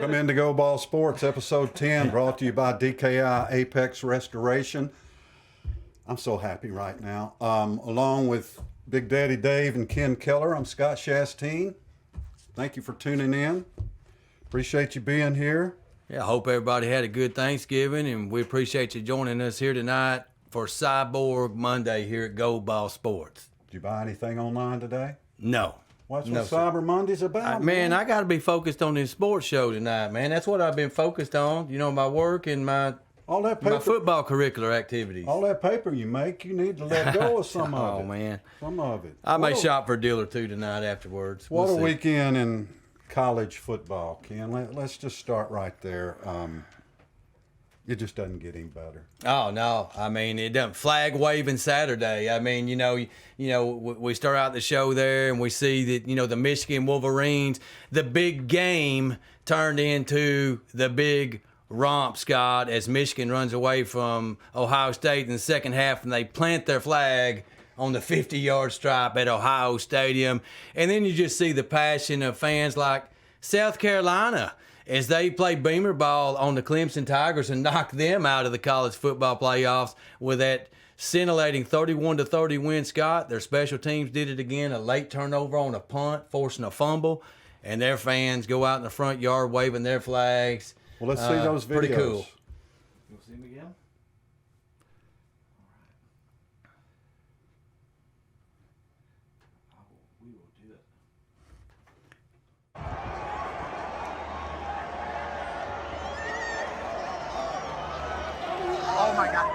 Welcome into Go Ball Sports, episode 10, brought to you by DKI Apex Restoration. I'm so happy right now. Along with Big Daddy Dave and Ken Keller, I'm Scott Shastine. Thank you for tuning in. Appreciate you being here. Yeah, I hope everybody had a good Thanksgiving, and we appreciate you joining us here tonight for Cyborg Monday here at Go Ball Sports. Did you buy anything online today? No. What's No, what Cyber Monday's about? Man, I got to be focused on this sports show tonight, man. That's what I've been focused on. You know, my work and my football curricular activities. All that paper you make, you need to let go of some of it. Oh, man. Some of it. I may shop for a deal or two tonight afterwards. What We'll a see. weekend in college football, Ken. Let's just start right there. It just doesn't get any better. Oh no! I mean, it doesn't. Flag waving Saturday. I mean, we start out the show there, and we see that the Michigan Wolverines, the big game turned into the big romp, Scott, as Michigan runs away from Ohio State in the second half, and they plant their flag on the 50-yard stripe at Ohio Stadium, and then you just see the passion of fans like South Carolina as they play beamer ball on the Clemson Tigers and knock them out of the college football playoffs with that scintillating 31-30 win, Scott. Their special teams did it again, a late turnover on a punt, forcing a fumble, and their fans go out in the front yard waving their flags. Well, let's see those videos. Pretty cool. You see them again? All right. We will do it. Oh my God.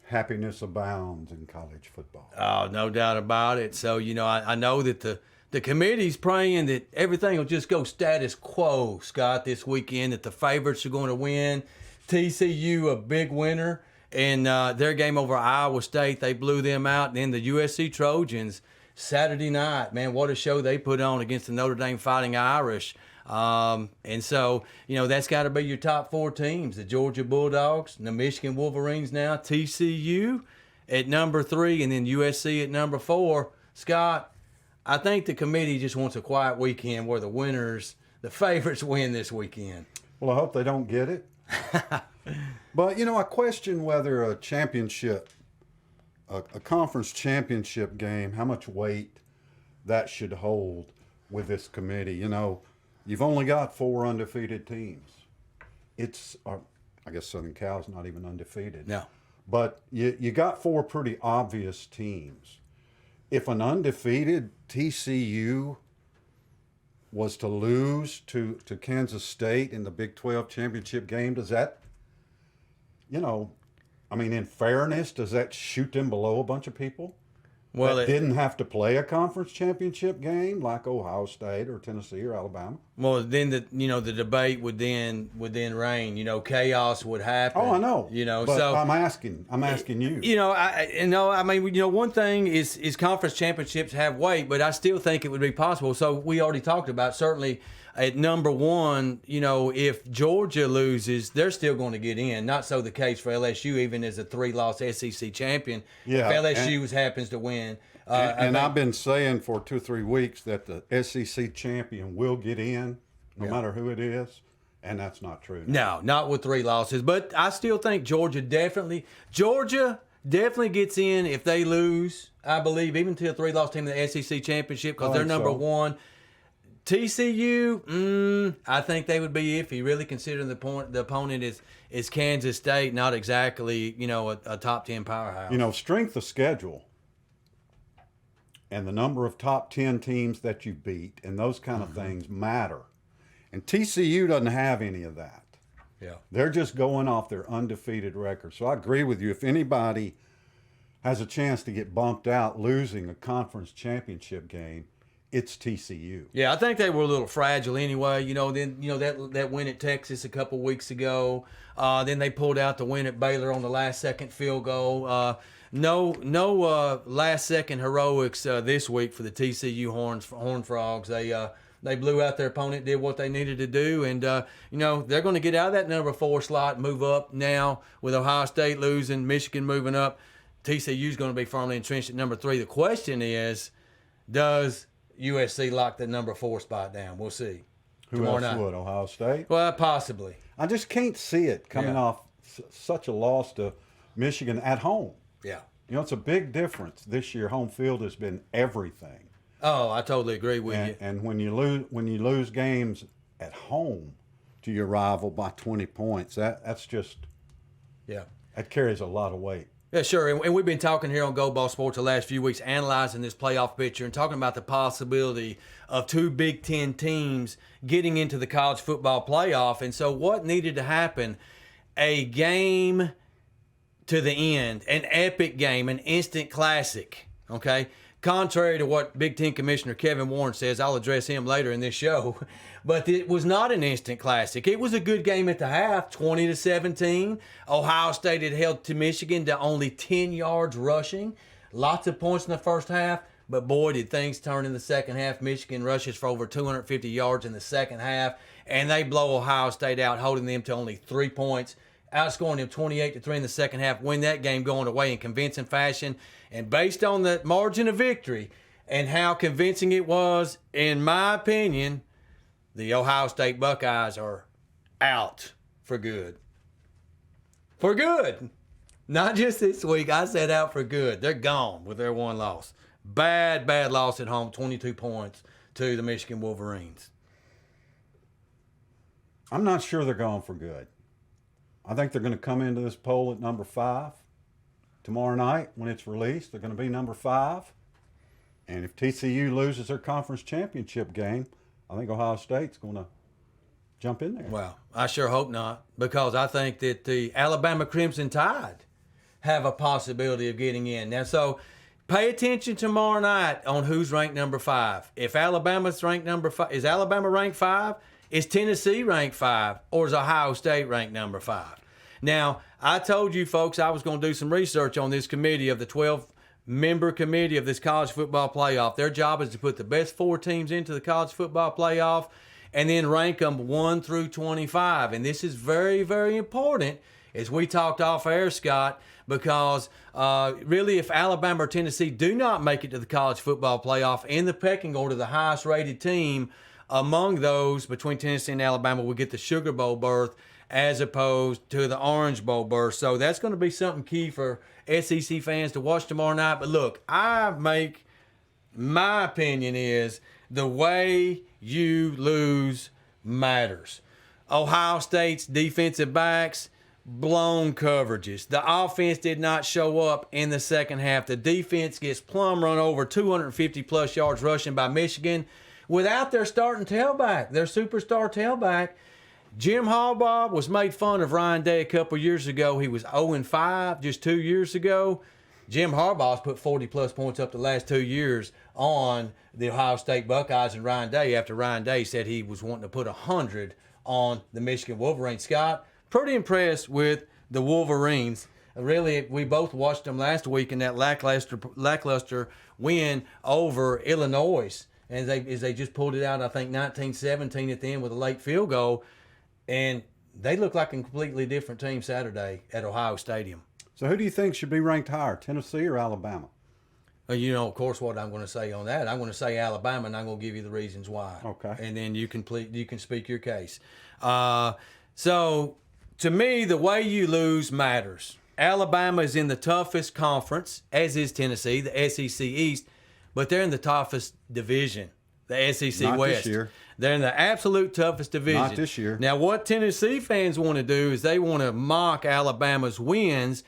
Happiness abounds in college football. Oh, no doubt about it. So, I know that the committee's praying that everything will just go status quo, Scott, this weekend, that the favorites are going to win. TCU, a big winner, in their game over Iowa State. They blew them out. And then the USC Trojans, Saturday night, man, what a show they put on against the Notre Dame Fighting Irish. And so, that's got to be your top four teams, the Georgia Bulldogs, the Michigan Wolverines now, TCU at number 3, and then USC at number 4. Scott, I think the committee just wants a quiet weekend where the favorites win this weekend. Well, I hope they don't get it. But, I question whether a championship, a conference championship game, how much weight that should hold with this committee. You've only got 4 undefeated teams. I guess Southern Cal's not even undefeated. No. But you got 4 pretty obvious teams. If an undefeated TCU was to lose to Kansas State in the Big 12 championship game, does that, in fairness, does that shoot them below a bunch of people? Well, that didn't have to play a conference championship game like Ohio State or Tennessee or Alabama. Well, then the debate would then reign. Chaos would happen. Oh, I know. But so I'm asking you. One thing is conference championships have weight, but I still think it would be possible. So we already talked about certainly at number 1. If Georgia loses, they're still going to get in. Not so the case for LSU, even as a 3-loss SEC champion. Yeah, if LSU happens to win. I've been saying for 2 or 3 weeks that the SEC champion will get in, no matter who it is, and that's not true. No, not with 3 losses. But I still think Georgia definitely gets in if they lose, I believe, even to a 3-loss team in the SEC championship because they're number 1. TCU, I think they would be iffy, really considering the opponent is Kansas State, not exactly, a top 10 powerhouse. Strength of schedule and the number of top 10 teams that you beat and those kind of things matter. And TCU doesn't have any of that. Yeah. They're just going off their undefeated record. So I agree with you. If anybody has a chance to get bumped out losing a conference championship game, it's TCU. Yeah, I think they were a little fragile anyway. That win at Texas a couple weeks ago. Then they pulled out the win at Baylor on the last second field goal. No last second heroics this week for the TCU Horned Frogs. They blew out their opponent, did what they needed to do, and they're going to get out of that number 4 slot, move up now with Ohio State losing, Michigan moving up. TCU's going to be firmly entrenched at number 3. The question is, does USC lock the number 4 spot down? We'll see. Who tomorrow else night. would? Ohio State? Well, possibly. I just can't see it coming Yeah. off such a loss to Michigan at home. Yeah. It's a big difference. This year, home field has been everything. Oh, I totally agree with you. And when you lose games at home to your rival by 20 points, that's just Yeah. that carries a lot of weight. Yeah, sure. And we've been talking here on Go Ball Sports the last few weeks, analyzing this playoff picture and talking about the possibility of 2 Big Ten teams getting into the college football playoff. And so what needed to happen? A game to the end, an epic game, an instant classic, okay? Contrary to what Big Ten Commissioner Kevin Warren says, I'll address him later in this show, but it was not an instant classic. It was a good game at the half, 20-17. Ohio State had held to Michigan to only 10 yards rushing. Lots of points in the first half, but boy, did things turn in the second half. Michigan rushes for over 250 yards in the second half, and they blow Ohio State out, holding them to only 3 points. Outscoring them 28-3 in the second half, win that game going away in convincing fashion. And based on the margin of victory and how convincing it was, in my opinion, the Ohio State Buckeyes are out for good. For good. Not just this week. I said out for good. They're gone with their 1 loss. Bad loss at home, 22 points to the Michigan Wolverines. I'm not sure they're gone for good. I think they're going to come into this poll at number 5. Tomorrow night, when it's released, they're going to be number 5. And if TCU loses their conference championship game, I think Ohio State's going to jump in there. Well, I sure hope not, because I think that the Alabama Crimson Tide have a possibility of getting in. Now, so pay attention tomorrow night on who's ranked number 5. If Alabama's ranked number 5, is Alabama ranked 5? Is Tennessee ranked 5? Or is Ohio State ranked number 5? Now, I told you folks I was going to do some research on this committee of the 12-member committee of this college football playoff. Their job is to put the best 4 teams into the college football playoff and then rank them 1 through 25. And this is very, very important, as we talked off air, Scott, because really if Alabama or Tennessee do not make it to the college football playoff in the pecking order, the highest rated team among those between Tennessee and Alabama will get the Sugar Bowl berth as opposed to the Orange Bowl berth. So that's going to be something key for SEC fans to watch tomorrow night. But look, my opinion is the way you lose matters. Ohio State's defensive backs, blown coverages. The offense did not show up in the second half. The defense gets plumb run over, 250-plus yards rushing by Michigan without their starting tailback, their superstar tailback. Jim Harbaugh was made fun of Ryan Day a couple years ago. He was 0-5 just 2 years ago. Jim Harbaugh's put 40-plus points up the last 2 years on the Ohio State Buckeyes and Ryan Day after Ryan Day said he was wanting to put 100 on the Michigan Wolverines. Scott, pretty impressed with the Wolverines. Really, we both watched them last week in that lackluster win over Illinois. And they just pulled it out, I think, 19-17 at the end with a late field goal. And they look like a completely different team Saturday at Ohio Stadium. So who do you think should be ranked higher, Tennessee or Alabama? Of course, what I'm going to say on that. I'm going to say Alabama, and I'm going to give you the reasons why. Okay. And then you can speak your case. So, to me, the way you lose matters. Alabama is in the toughest conference, as is Tennessee, the SEC East, but they're in the toughest division, the SEC Not West. this year. They're in the absolute toughest division. Not this year. Now, what Tennessee fans want to do is they want to mock Alabama's wins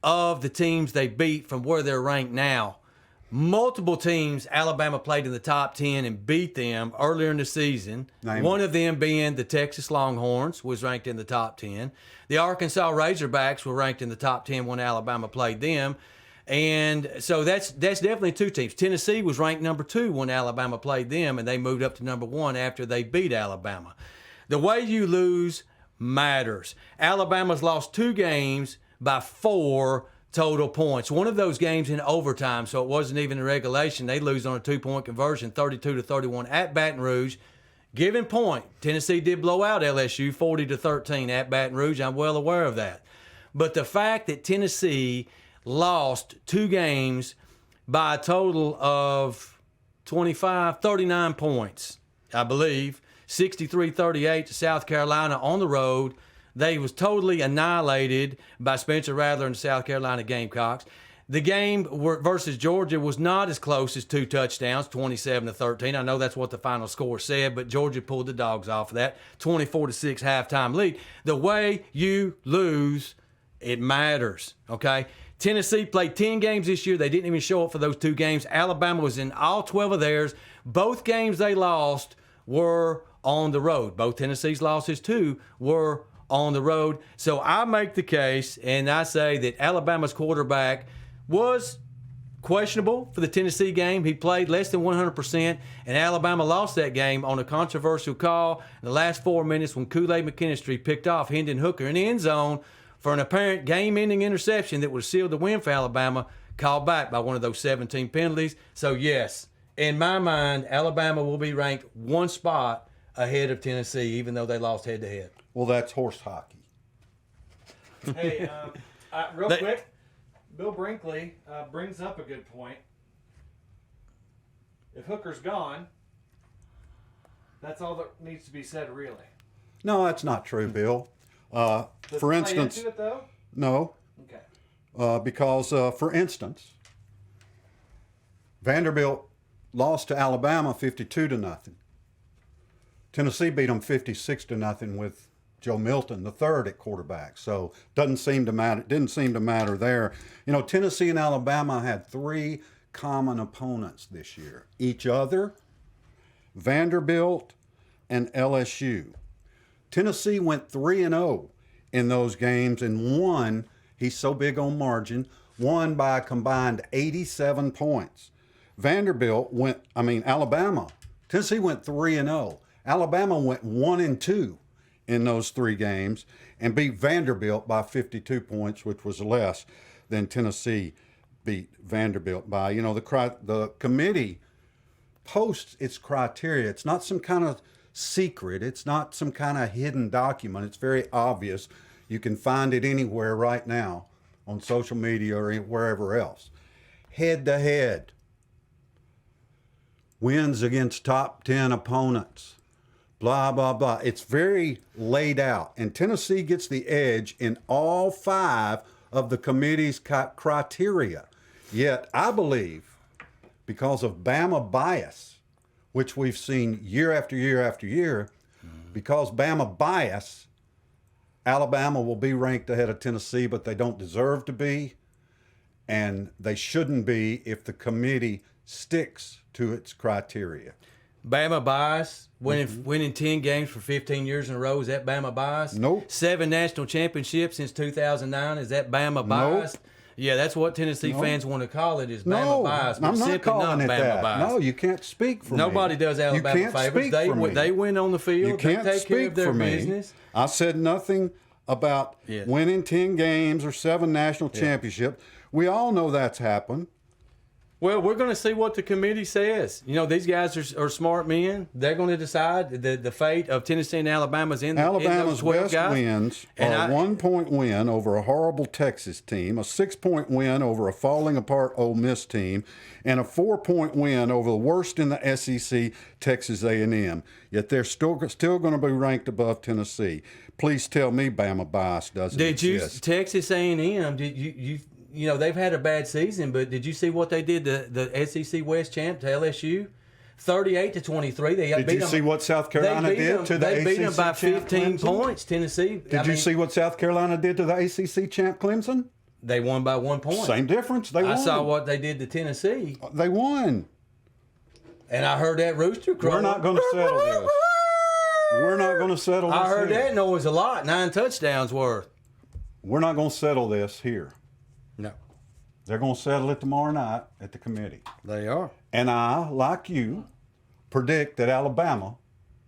of the teams they beat from where they're ranked now. Multiple teams Alabama played in the top 10 and beat them earlier in the season. Name One them. of them being the Texas Longhorns was ranked in the top 10. The Arkansas Razorbacks were ranked in the top 10 when Alabama played them. And so that's definitely two teams. Tennessee was ranked number 2 when Alabama played them, and they moved up to number 1 after they beat Alabama. The way you lose matters. Alabama's lost 2 games by 4 total points. One of those games in overtime, so it wasn't even in regulation. They lose on a 2-point conversion, 32-31 at Baton Rouge. Given point, Tennessee did blow out LSU 40-13 at Baton Rouge. I'm well aware of that. But the fact that Tennessee lost 2 games by a total of 39 points, I believe, 63-38 to South Carolina on the road. They was totally annihilated by Spencer Rattler and the South Carolina Gamecocks. The game versus Georgia was not as close as 2 touchdowns, 27-13. I know that's what the final score said, but Georgia pulled the dogs off of that 24-6 halftime lead. The way you lose, it matters, okay? Tennessee played 10 games this year. They didn't even show up for those 2 games. Alabama was in all 12 of theirs. Both games they lost were on the road. Both Tennessee's losses, too, were on the road. So I make the case, and I say that Alabama's quarterback was questionable for the Tennessee game. He played less than 100%, and Alabama lost that game on a controversial call in the last 4 minutes when Kool-Aid McKinstry picked off Hendon Hooker in the end zone for an apparent game-ending interception that would seal the win for Alabama, called back by one of those 17 penalties. So, yes, in my mind, Alabama will be ranked 1 spot ahead of Tennessee, even though they lost head-to-head. Well, that's horse hockey. Hey, real quick, Bill Brinkley brings up a good point. If Hooker's gone, that's all that needs to be said, really. No, that's not true, Bill. Does For it play instance, into it, though? no, Okay. because, for instance, Vanderbilt lost to Alabama 52-0. Tennessee beat them 56-0 with Joe Milton, the third at quarterback. So didn't seem to matter there. You know, Tennessee and Alabama had 3 common opponents this year: each other, Vanderbilt, and LSU. Tennessee went 3-0 in those games and won. He's so big on margin. Won by a combined 87 points. Alabama. Tennessee went 3-0. Alabama went 1-2 in those 3 games and beat Vanderbilt by 52 points, which was less than Tennessee beat Vanderbilt by. You know, the committee posts its criteria. It's not some kind of secret. It's not some kind of hidden document. It's very obvious. You can find it anywhere right now on social media or wherever else. Head-to-head. Wins against top 10 opponents. Blah, blah, blah. It's very laid out. And Tennessee gets the edge in all 5 of the committee's criteria. Yet, I believe, because of Bama bias, which we've seen year after year after year, because Bama bias, Alabama will be ranked ahead of Tennessee, but they don't deserve to be, and they shouldn't be if the committee sticks to its criteria. Bama bias, winning 10 games for 15 years in a row, is that Bama bias? Nope. 7 national championships since 2009, is that Bama bias? Nope. Yeah, that's what Tennessee fans want to call it, is Bama No, bias. But I'm not simply calling it Bama that. bias. No, you can't speak for me. Nobody does Alabama You can't favors. speak for me. They win on the field. You can't they take care speak of their for me. business. I said nothing about winning 10 games or 7 national championships. We all know that's happened. Well, we're going to see what the committee says. You know, these guys are smart men. They're going to decide the fate of Tennessee and Alabama's in Alabama's those 12 best guys. wins And are a 1-point win over a horrible Texas team, a 6-point win over a falling apart Ole Miss team, and a 4-point win over the worst in the SEC, Texas A&M. Yet they're still going to be ranked above Tennessee. Please tell me Bama bias doesn't exist. Texas A&M? Did you know, they've had a bad season, but did you see what they did to the SEC West champ, to LSU? 38-23. Did you see what South Carolina did to the ACC champ? They beat them by 15 Clemson? points, Tennessee. Did you see what South Carolina did to the ACC champ Clemson? They won by 1 point. Same difference. They won. I saw what they did to Tennessee. They won. And I heard that rooster crow. We're not going to settle this. We're not going to settle this. I heard here. that noise a lot. 9 touchdowns worth. We're not going to settle this here. No. They're going to settle it tomorrow night at the committee. They are. And I, like you, predict that Alabama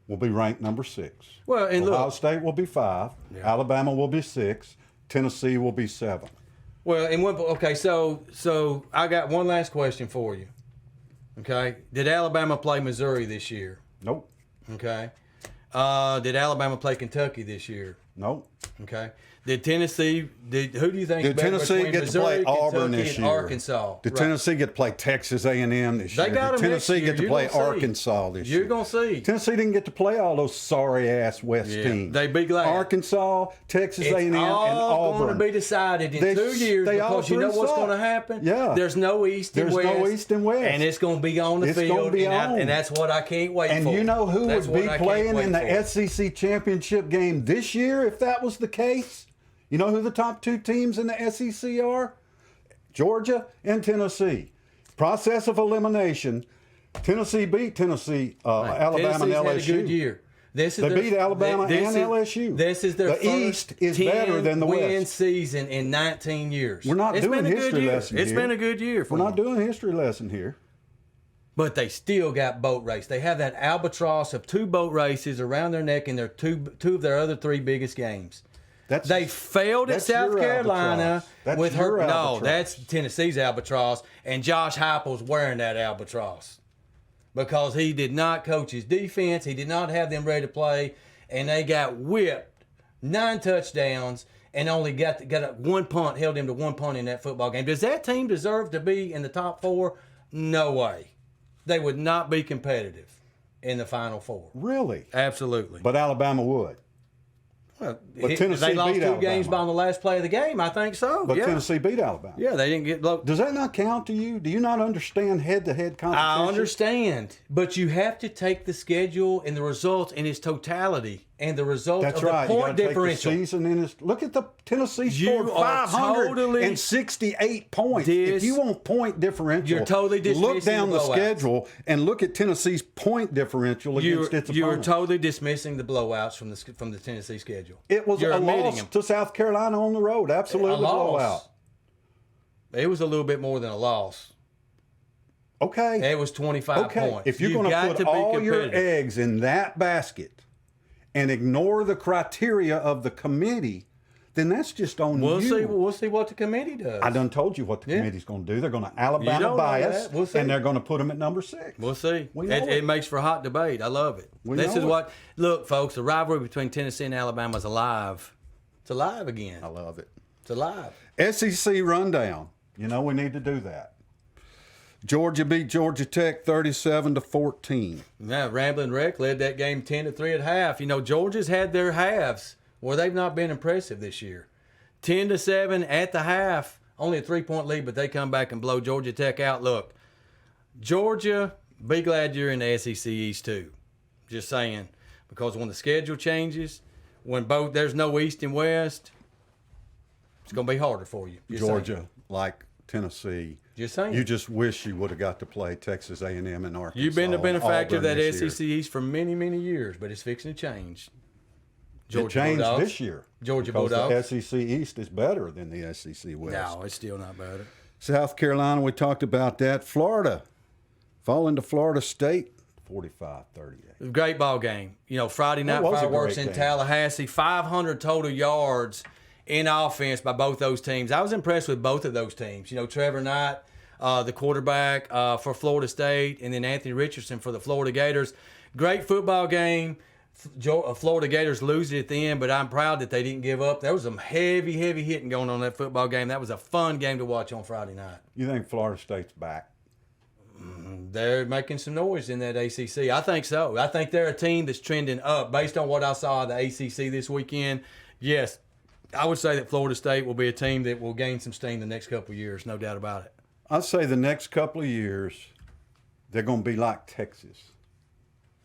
will be ranked number 6. Well, and Ohio look, State will be 5. Yeah. Alabama will be 6. Tennessee will be 7. well, and what, okay, so I got one last question for you. Okay, did Alabama play Missouri this year? Nope. Okay, did Alabama play Kentucky this year? Nope. Okay, did Tennessee? Who do you think? Did Tennessee get to play Auburn Kentucky, this and year? Arkansas. Did Right. Tennessee get to play Texas A&M this They year? got Did 'em next Tennessee year. get to You're play gonna see. Arkansas this year? You're gonna see. Tennessee didn't get to play all those sorry ass West Yeah, teams. they be glad. Arkansas, Texas It's A&M, and all going Auburn. to be decided in They- 2 years they all because you know three what's suck. going to happen. Yeah. There's no East and There's West. no East and West. and it's going to be on the It's field. gonna be on. And that's what I can't wait And for. you know who That's would be what I can't playing wait in the for. SEC championship game this year if that was the case? You know who the top 2 teams in the SEC are? Georgia and Tennessee. Process of elimination. Tennessee beat Alabama Tennessee's and LSU. had a good year. This is They their, beat Alabama this and is, LSU. This is their The first East is better than the 10-win West. season in 19 years. We're not It's doing been a good history year. lesson It's here. been a good year for We're not them. doing a history lesson here. But they still got boat race. They have that albatross of 2 boat races around their neck in their two of their other 3 biggest games. That's They failed at that's South your Carolina albatross. That's with your her. No, albatross. that's Tennessee's albatross, and Josh Heupel's wearing that albatross because he did not coach his defense. He did not have them ready to play, and they got whipped, 9 touchdowns, and only got a 1 punt, held him to 1 punt in that football game. Does that team deserve to be in the top 4? No way. They would not be competitive in the Final Four. really. Absolutely. But Alabama would. Well, Tennessee they lost beat 2 Alabama. games by on the last play of the game. I think so. But yeah. Tennessee beat Alabama. Yeah, they didn't get low. Does that not count to you? Do you not understand head-to-head competition? I understand, but you have to take the schedule and the results in its totality and the result That's of right. the You point gotta take the differential. season in its, look at the Tennessee You scored are 568 points. If you want point differential, You're totally look dismissing down the the blowouts. schedule and look at Tennessee's point differential against its You're opponents. totally dismissing the blowouts from the Tennessee schedule. It was You're a omitting loss them. to South Carolina on the road. Absolutely A loss. blowout. It was a little bit more than a loss. Okay. It was 25 Okay. points. If you're You've going got to to put be all your competitive. eggs in that basket and ignore the criteria of the committee, then that's just on We'll you. see. We'll see what the committee does. I done told you what the Yeah. committee's going to do. They're going to You Alabama don't know bias, that. We'll see. and they're going to put them at number 6. We'll see. We know It it. makes for hot debate. I love it. We This know is it. what. Look, folks. The rivalry between Tennessee and Alabama is alive. It's alive again. I love it. It's alive. SEC rundown. You know we need to do that. Georgia beat Georgia Tech 37-14. Yeah, Ramblin' Wreck led that game 10-3 at half. You know, Georgia's had their halves where they've not been impressive this year. 10-7 at the half, only a 3-point lead, but they come back and blow Georgia Tech out. Look, Georgia, be glad you're in the SEC East too. Just saying, because when the schedule changes, when there's no East and West, it's gonna be harder for you. Just Georgia, saying. like Tennessee. Just saying. You just wish you would have got to play Texas A&M and Arkansas. You've been the benefactor of Auburn that this year. SEC East for many, many years, but it's fixing to change. It changed Bulldogs. this year. Georgia because Bulldogs. The SEC East is better than the SEC West. No, it's still not better. South Carolina, we talked about that. Florida, falling to Florida State, 45-38. Great ball game. You know, Friday night was a fireworks great in game. Tallahassee. 500 total yards in offense by both those teams. I was impressed with both of those teams. You know, Trevor Knight, the quarterback for Florida State, and then Anthony Richardson for the Florida Gators. Great football game. Florida Gators lose it at the end, but I'm proud that they didn't give up. There was some heavy hitting going on in that football game. That was a fun game to watch on Friday night. You think Florida State's back? They're making some noise in that ACC. I think so. I think they're a team that's trending up based on what I saw of the ACC this weekend. Yes, I would say that Florida State will be a team that will gain some steam the next couple of years, no doubt about it. I'd say the next couple of years, they're going to be like Texas.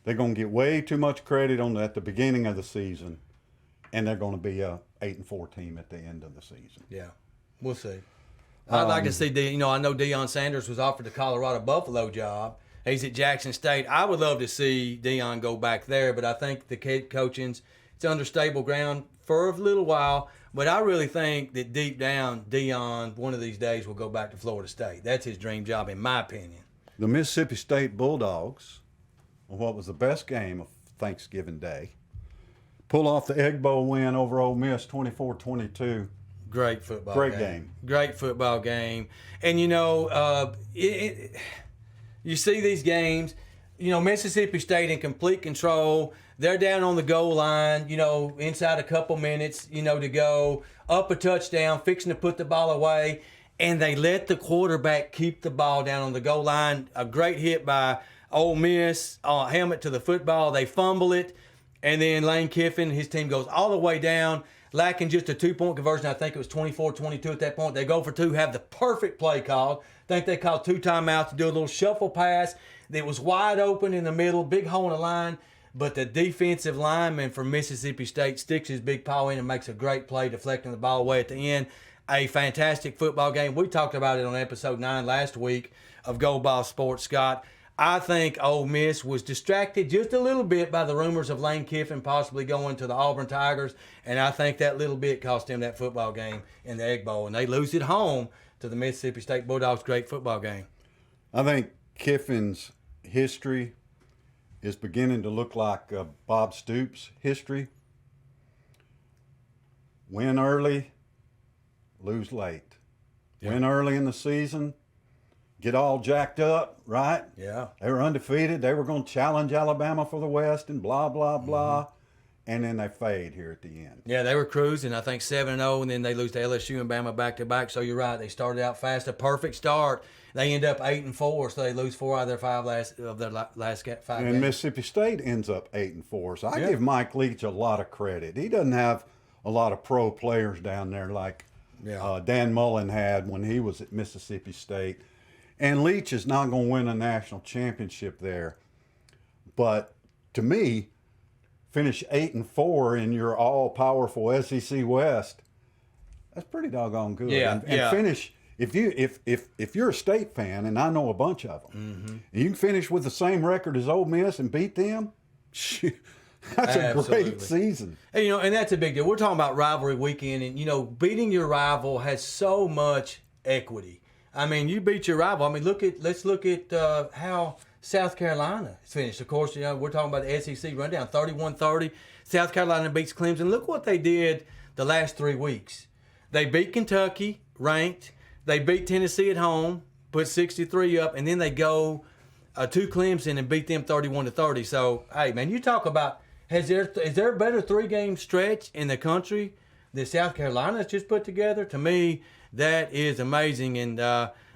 They're going to get way too much credit at the beginning of the season, and they're going to be a 8-4 team at the end of the season. Yeah, we'll see. I'd like to see, I know Deion Sanders was offered the Colorado Buffalo job. He's at Jackson State. I would love to see Deion go back there, but I think the coaching's It's under stable ground for a little while. But I really think that deep down, Deion, one of these days, will go back to Florida State. That's his dream job, in my opinion. The Mississippi State Bulldogs, what was the best game of Thanksgiving Day, pull off the Egg Bowl win over Ole Miss 24-22. Great football Great game. Great football game. And, you know, you see these games, you know, Mississippi State in complete control. They're down on the goal line, you know, inside a couple minutes, you know, to go up a touchdown, fixing to put the ball away. And they let the quarterback keep the ball down on the goal line. A great hit by Ole Miss, helmet to the football. They fumble it. And then Lane Kiffin, his team goes all the way down, lacking just a 2-point conversion. I think it was 24-22 at that point. They go for two, have the perfect play called. I think they called 2 timeouts to do a little shuffle pass that was wide open in the middle, big hole in the line. But the defensive lineman from Mississippi State sticks his big paw in and makes a great play, deflecting the ball away at the end. A fantastic football game. We talked about it on episode 9 last week of Gold Ball Sports, Scott. I think Ole Miss was distracted just a little bit by the rumors of Lane Kiffin possibly going to the Auburn Tigers, and I think that little bit cost him that football game in the Egg Bowl, and they lose it home to the Mississippi State Bulldogs. Great football game. I think Kiffin's history is beginning to look like Bob Stoops' history. Win early, lose late. Yeah. Win early in the season, get all jacked up, right? Yeah. They were undefeated. They were going to challenge Alabama for the West and blah, blah, blah. And then they fade here at the end. Yeah, they were cruising, I think 7-0, and then they lose to LSU and Bama back-to-back. So you're right, they started out fast, a perfect start. They end up 8-4, so they lose 4 out of their 5 last five And games. Mississippi State ends up 8-4. So I Yeah. give Mike Leach a lot of credit. He doesn't have a lot of pro players down there like Dan Mullen had when he was at Mississippi State. And Leach is not going to win a national championship there. But to me, finish 8-4 in your all-powerful SEC West, that's pretty doggone good. Yeah, and finish if you're a State fan, and I know a bunch of them, and you can finish with the same record as Ole Miss and beat them. Shoot, that's a Absolutely. great season. And, you know, and that's a big deal. We're talking about rivalry weekend, and, you know, beating your rival has so much equity. I mean, you beat your rival. I mean, let's look at how South Carolina is finished. Of course, you know, we're talking about the SEC rundown, 31-30. South Carolina beats Clemson. Look what they did the last 3 weeks. They beat Kentucky, ranked. They beat Tennessee at home, put 63 up, and then they go to Clemson and beat them 31-30. So, hey, man, you talk about is there a better 3-game stretch in the country that South Carolina's just put together? To me, that is amazing, and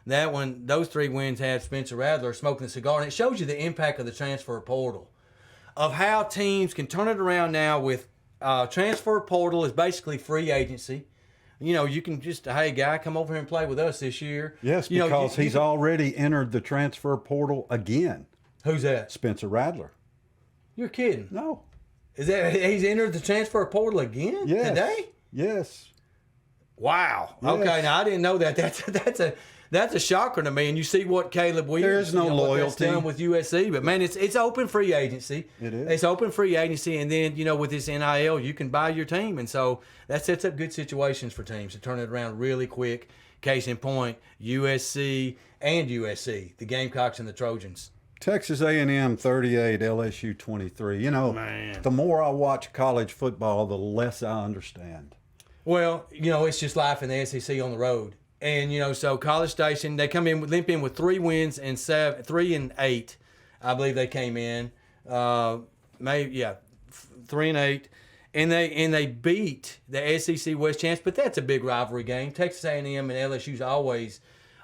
those 3 wins have Spencer Rattler smoking a cigar, and it shows you the impact of the transfer portal, of how teams can turn it around now with transfer portal is basically free agency. You know, you can just, hey, guy, come over here and play with us this year. Yes, You know, because he's already entered the transfer portal again. Who's that? Spencer Rattler. You're kidding. No. Is that he's entered the transfer portal again Yes. today? Yes. Wow. Yes. Okay, now I didn't know that. That's a shocker to me. And you see what Caleb Williams, There is no what that's loyalty. done with USC. But man, it's open free agency. It is. It's open free agency, and then with this NIL, you can buy your team, and so that sets up good situations for teams to turn it around really quick. Case in point, USC and USC, the Gamecocks and the Trojans. Texas A&M 38, LSU 23. You know, Man. the more I watch college football, the less I understand. Well, it's just life in the SEC on the road. And, so College Station, they limp in with 3 wins and 3 and 8. I believe they came in. 3 and 8. And they beat the SEC West champs, but that's a big rivalry game. Texas A&M and LSU's always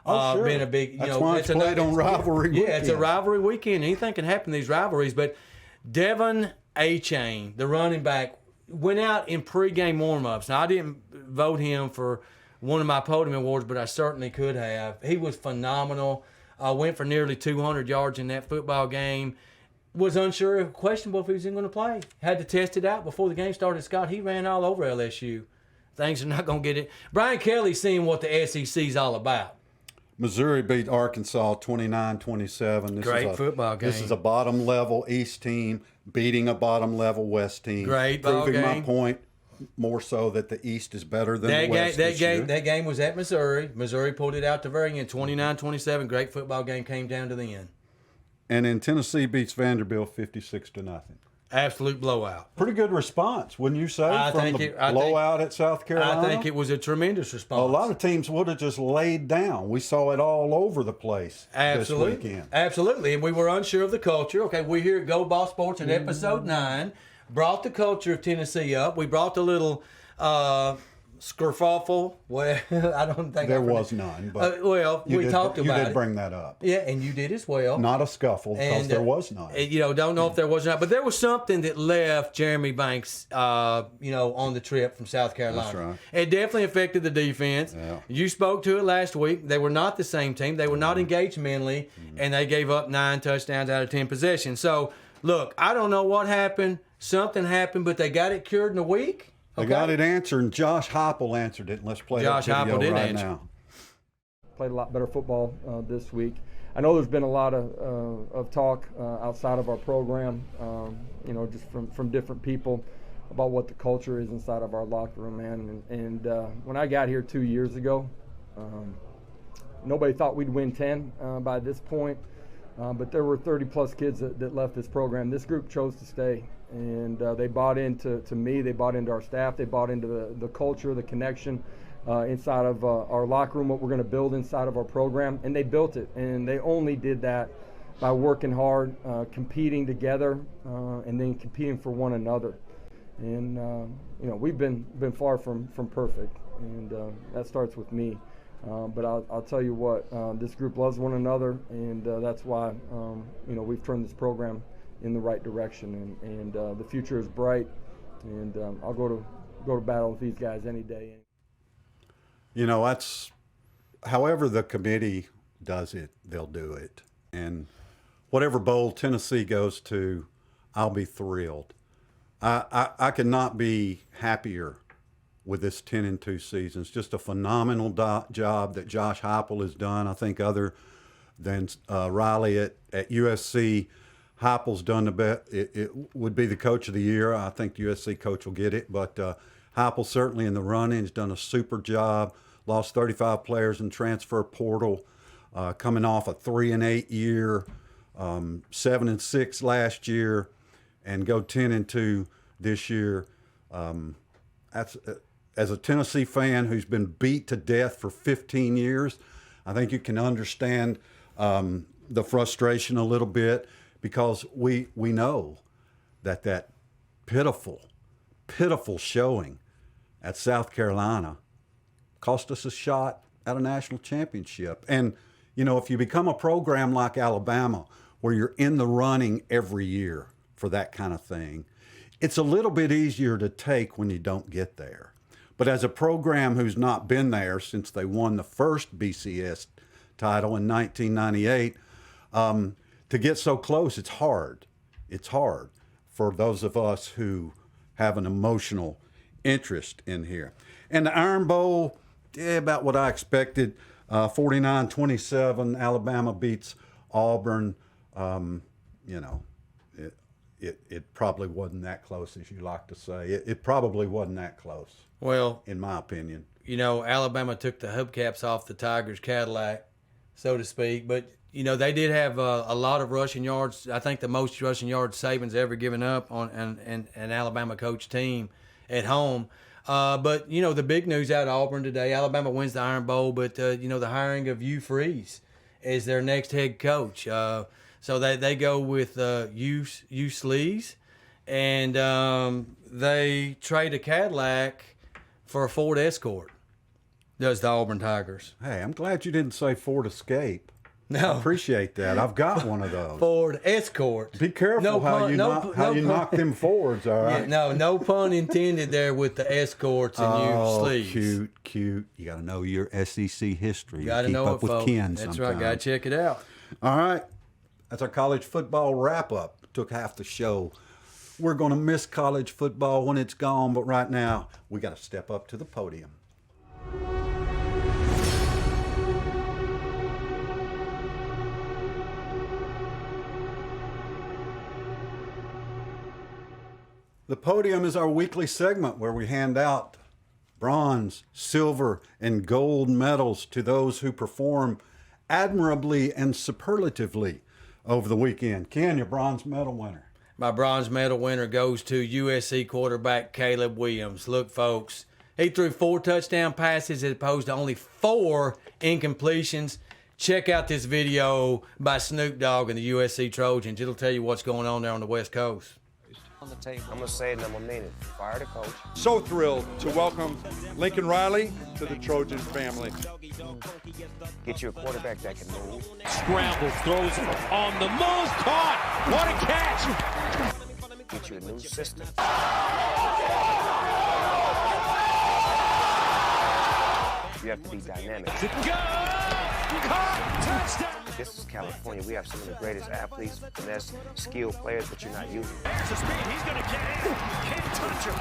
Sure. been a big, That's why it's played on rivalry Yeah, it's a weekends. rivalry weekend. Anything can happen in these rivalries. But Devon Achane, the running back, went out in pregame warm-ups. Now, I didn't vote him for one of my podium awards, but I certainly could have. He was phenomenal. Went for nearly 200 yards in that football game. Was unsure, questionable if he was even going to play. Had to test it out before the game started. Scott, he ran all over LSU. Things are not going to get it. Brian Kelly's seeing what the SEC's all about. Missouri beat Arkansas 29-27. Great football This game. is a bottom level East team beating a bottom level West team. Great ball proving my game. point more so that the East is better than the West this year. That game was at Missouri. Missouri pulled it out the very end, 29-27. Great football game, came down to the end. And then Tennessee beats Vanderbilt 56-0. Absolute blowout. Pretty good response, wouldn't you say, I from think the it- I think- blowout at South Carolina? I think it was a tremendous response. A lot of teams would have just laid down. We saw it all over the place Absolutely. this weekend. Absolutely. And we were unsure of the culture. Okay, we're here at Go Ball Sports in episode 9. Brought the culture of Tennessee up. We brought the little skerfuffle. Well, I don't think There was none, but we talked about You it. did bring that up. Yeah, and you did as well. Not a scuffle, because there was none. Don't know if there was or not, but there was something that left Jeremy Banks, on the trip from South Carolina. That's right. It definitely affected the defense. Yeah. You spoke to it last week. They were not the same team. They were not engaged mentally, and they gave up 9 touchdowns out of 10 possessions. So, look, I don't know what happened. Something happened, but they got it cured in a week. They got it answered, and Josh Heupel answered it. And let's play Josh that video Heupel did right answer. now. Played a lot better football this week. I know there's been a lot of talk outside of our program, just from different people about what the culture is inside of our locker room, man. And when I got here 2 years ago, nobody thought we'd win 10 by this point, but there were 30-plus kids that left this program. This group chose to stay, and they bought into me. They bought into our staff. They bought into the culture, the connection inside of our locker room, what we're going to build inside of our program, and they built it. And they only did that by working hard, competing together, and then competing for one another. And we've been far from perfect, and that starts with me. But I'll tell you what, this group loves one another, and that's why we've turned this program in the right direction, and the future is bright. And I'll go to battle with these guys any day. That's however the committee does it, they'll do it. And whatever bowl Tennessee goes to, I'll be thrilled. I could not be happier with this 10-2 season. It's just a phenomenal job that Josh Heupel has done. I think other than Riley at USC, Heupel's done the best. It would be the coach of the year. I think the USC coach will get it, but Heupel certainly in the running has done a super job. Lost 35 players in transfer portal, coming off a 3-8 year, 7-6 last year, and go 10-2 this year. That's as a Tennessee fan who's been beat to death for 15 years, I think you can understand the frustration a little bit, because we know that pitiful showing at South Carolina cost us a shot at a national championship. And, if you become a program like Alabama, where you're in the running every year for that kind of thing, it's a little bit easier to take when you don't get there. But as a program who's not been there since they won the first BCS title in 1998, to get so close, it's hard. It's hard for those of us who have an emotional interest in here. And the Iron Bowl, about what I expected. 49-27, Alabama beats Auburn. It probably wasn't that close, as you like to say. It probably wasn't that close. Well, in my opinion. Alabama took the hubcaps off the Tigers' Cadillac, so to speak. But, they did have a lot of rushing yards. I think the most rushing yards Saban's ever given up on an Alabama coach team at home. But, the big news out of Auburn today, Alabama wins the Iron Bowl, but, the hiring of Hugh Freeze as their next head coach. So they go with Hugh Sleaze, and they trade a Cadillac for a Ford Escort, does the Auburn Tigers. Hey, I'm glad you didn't say Ford Escape. No. I appreciate that. I've got one of those. Ford Escort. Be careful how you knock them Fords, all right? Yeah, no pun intended there with the Escorts and Hugh Sleaze. Cute. You got to know your SEC history. Got to Keep know up it, with folks. Ken That's sometimes. right. Got to check it out. All right. That's our college football wrap-up. Took half the show. We're going to miss college football when it's gone, but right now we got to step up to the podium. The podium is our weekly segment where we hand out bronze, silver, and gold medals to those who perform admirably and superlatively over the weekend. Ken, your bronze medal winner. My bronze medal winner goes to USC quarterback Caleb Williams. Look, folks, he threw 4 touchdown passes as opposed to only 4 incompletions. Check out this video by Snoop Dogg and the USC Trojans. It'll tell you what's going on there on the West Coast. On the table. I'm gonna say it and I'm gonna mean it. Fire the coach. So thrilled to welcome Lincoln Riley to the Trojan family. Get you a quarterback that can move. Scramble, throws on the move, caught. What a catch. Get you a new system. You have to be dynamic. Touchdown. This is California. We have some of the greatest athletes, finesse, skilled players, but you're not using them. He's gonna get it. Can't touch him.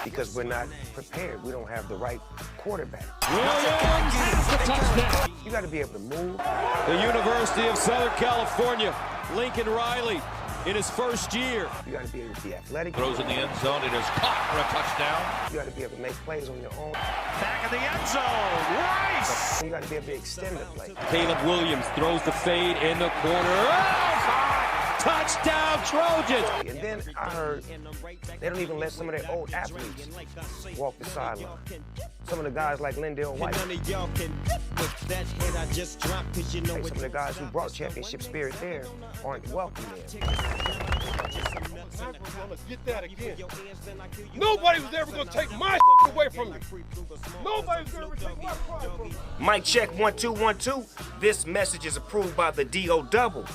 Because we're not prepared. We don't have the right quarterback. Williams has the touchdown. You got to be able to move. The University of Southern California, Lincoln Riley, in his first year. You got to be able to be athletic. Throws in the end zone. It is caught for a touchdown. You got to be able to make plays on your own. Back in the end zone. Rice. You got to be able to extend the play. Caleb Williams throws the fade in the corner. Oh, touchdown, Trojans. And then I heard they don't even let some of their old athletes walk the sideline. Some of the guys like Lindell White. Hey, some of the guys who brought championship spirit there aren't welcome there. Get that again. Nobody was ever gonna take my away from me. Nobody was ever take my pride from me. Mic check 1 2 1 2. This message is approved by the DO Double.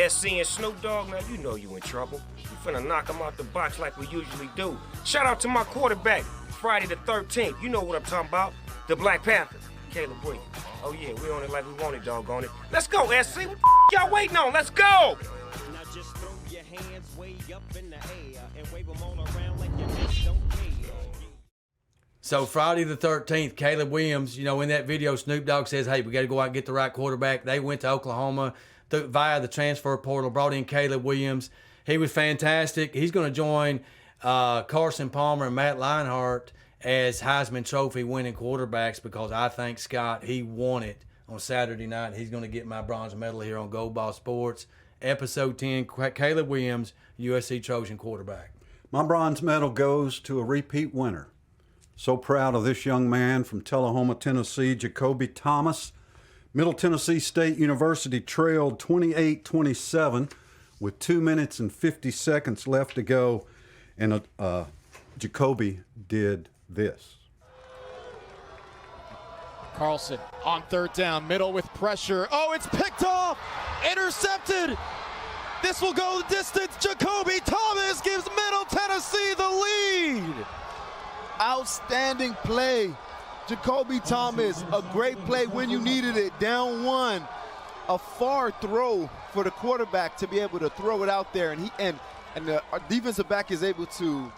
SC and Snoop Dogg, now you know you in trouble. You finna knock them out the box like we usually do. Shout out to my quarterback, Friday the 13th. You know what I'm talking about. The Black Panther, Caleb Williams. Oh yeah, we on it like we want it, doggone it. Let's go, SC. What the y'all waiting on? Let's go! Now just throw your hands way up in the air and wave them all around like you just don't care. So Friday the 13th, Caleb Williams, in that video, Snoop Dogg says, hey, we got to go out and get the right quarterback. They went to Oklahoma via the transfer portal, brought in Caleb Williams. He was fantastic. He's going to join Carson Palmer and Matt Leinart as Heisman Trophy winning quarterbacks because I think, Scott, he won it on Saturday night. He's going to get my bronze medal here on Gold Ball Sports. Episode 10, Caleb Williams, USC Trojan quarterback. My bronze medal goes to a repeat winner. So proud of this young man from Tullahoma, Tennessee, Jacoby Thomas. Middle Tennessee State University trailed 28-27 with 2 minutes and 50 seconds left to go, and Jacoby did this. Carlson on third down, middle with pressure. Oh, it's picked off! Intercepted! This will go the distance. Jacoby Thomas gives Middle Tennessee the lead! Outstanding play. Jacoby Thomas, a great play when you needed it. Down one, a far throw for the quarterback to be able to throw it out there, and the defensive back is able to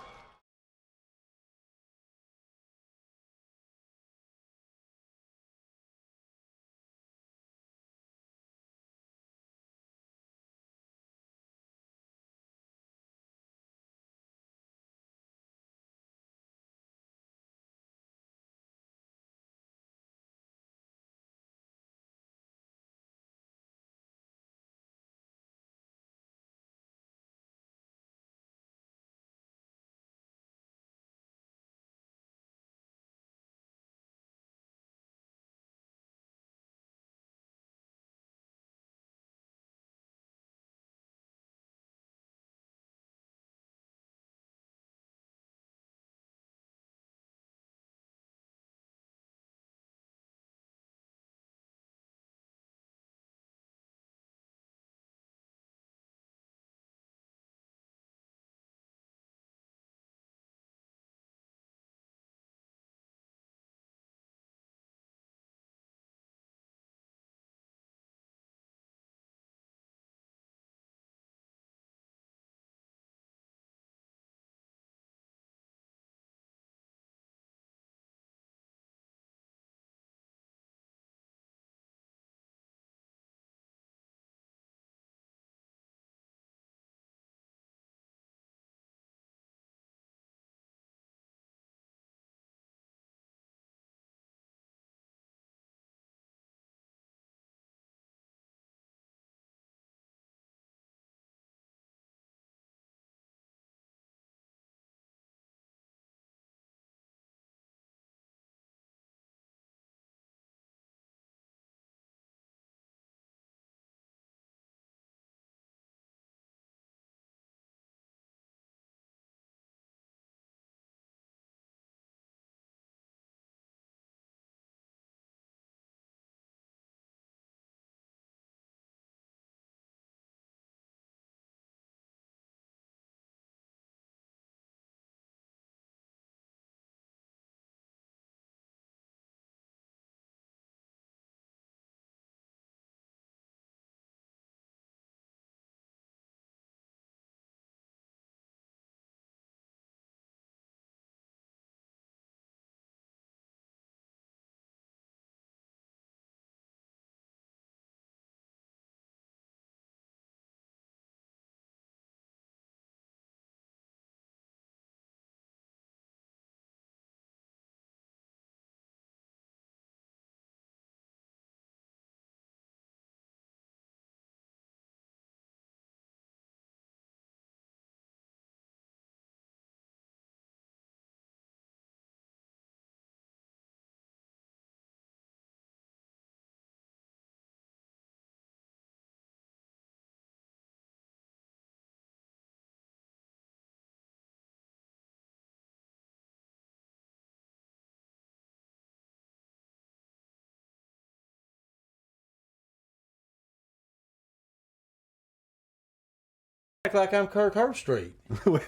act like I'm Kirk Herbstreit. Well,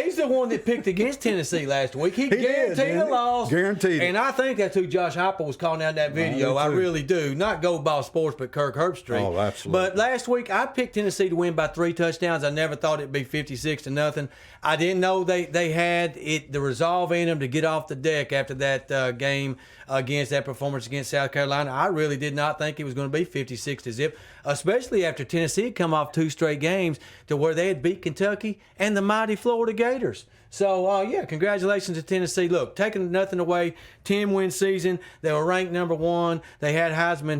He's the one that picked against Tennessee last week. He guaranteed didn't a he? loss. Guaranteed it. And I think that's who Josh Heupel was calling out in that video. I too. really do. Not Gold Ball Sports, but Kirk Herbstreit. Oh, absolutely. But last week, I picked Tennessee to win by 3 touchdowns. I never thought it'd be 56-0. I didn't know they had the resolve in them to get off the deck after that game against that performance against South Carolina. I really did not think it was going to be 56-0, especially after Tennessee had come off 2 straight games to where they had beat Kentucky and the mighty Florida Gators. So, congratulations to Tennessee. Look, taking nothing away, 10-win season. They were ranked number 1. They had Hendon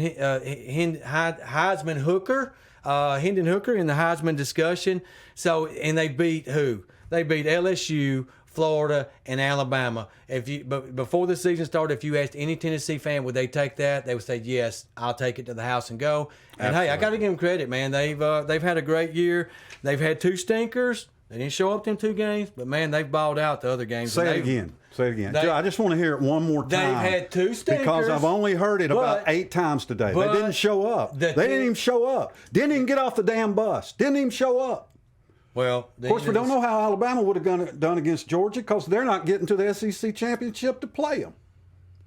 Hooker in the Heisman discussion. So, and they beat who? They beat LSU, Florida, and Alabama. But before the season started, if you asked any Tennessee fan, would they take that? They would say, yes, I'll take it to the house and go. And Absolutely. hey, I got to give them credit, man. They've had a great year. They've had 2 stinkers. They didn't show up in 2 games, but man, they've balled out the other games. Say it again. Joe, I just want to hear it one more time. They've had 2 stinkers. Because I've only heard it about 8 times today. They didn't show up. They didn't even show up. Didn't even get off the damn bus. Didn't even show up. Well, of course, we don't know how Alabama would have done against Georgia because they're not getting to the SEC championship to play them.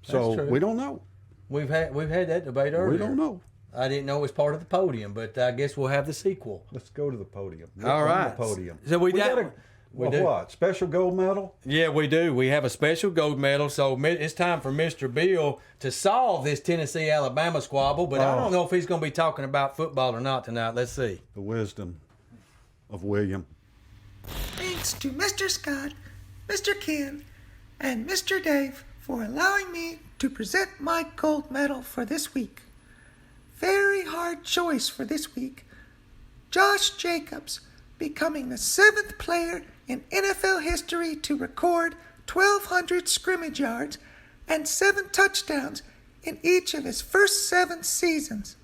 So we don't know. We've had that debate earlier. We don't know. I didn't know it was part of the podium, but I guess we'll have the sequel. Let's go to the podium. All right. The podium. So we do. What? Special gold medal? Yeah, we do. We have a special gold medal. So it's time for Mr. Bill to solve this Tennessee-Alabama squabble. But I don't know if he's going to be talking about football or not tonight. Let's see. The wisdom of William. Thanks to Mr. Scott, Mr. Ken, and Mr. Dave for allowing me to present my gold medal for this week. Very hard choice for this week. Josh Jacobs becoming the 7th player in NFL history to record 1,200 scrimmage yards and 7 touchdowns in each of his first 7 seasons.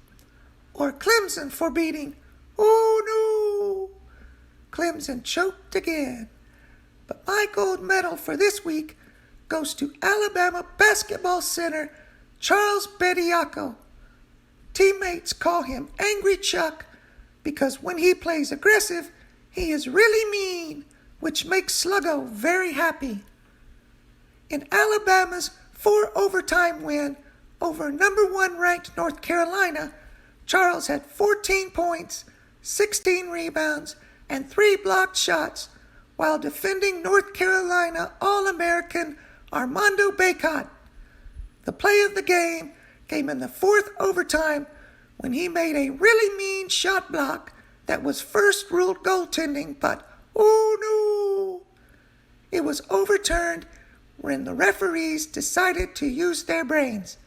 Or Clemson for beating, oh no, Clemson choked again. But my gold medal for this week goes to Alabama basketball center Charles Bediako. Teammates call him Angry Chuck because when he plays aggressive, he is really mean, which makes Sluggo very happy. In Alabama's 4-overtime win over number 1 ranked North Carolina, Charles had 14 points, 16 rebounds, and 3 blocked shots while defending North Carolina All-American Armando Bacot. The play of the game came in the 4th overtime when he made a really mean shot block that was first ruled goaltending, but oh no! It was overturned when the referees decided to use their brains.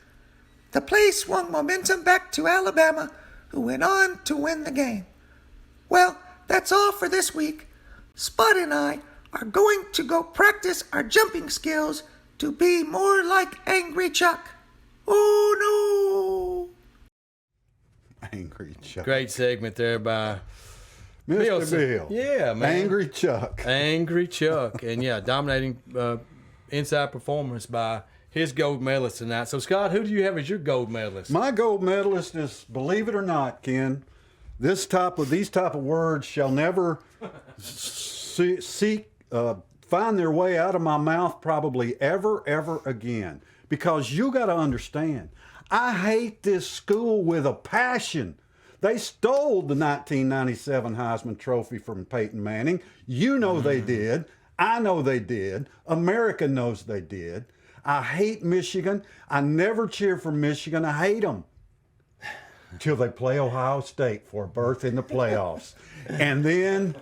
The play swung momentum back to Alabama, who went on to win the game. Well, that's all for this week. Spot and I are going to go practice our jumping skills to be more like Angry Chuck. Oh no! Angry Chuck. Great segment there by Mr. Bill. Yeah, man. Angry Chuck. Angry Chuck. And yeah, dominating inside performance by his gold medalist tonight. So, Scott, who do you have as your gold medalist? My gold medalist is, believe it or not, Ken, these type of words shall never find their way out of my mouth probably ever again. Because you got to understand, I hate this school with a passion. They stole the 1997 Heisman Trophy from Peyton Manning. You know they did. I know they did. America knows they did. I hate Michigan. I never cheer for Michigan. I hate them. Until they play Ohio State for a berth in the playoffs. And then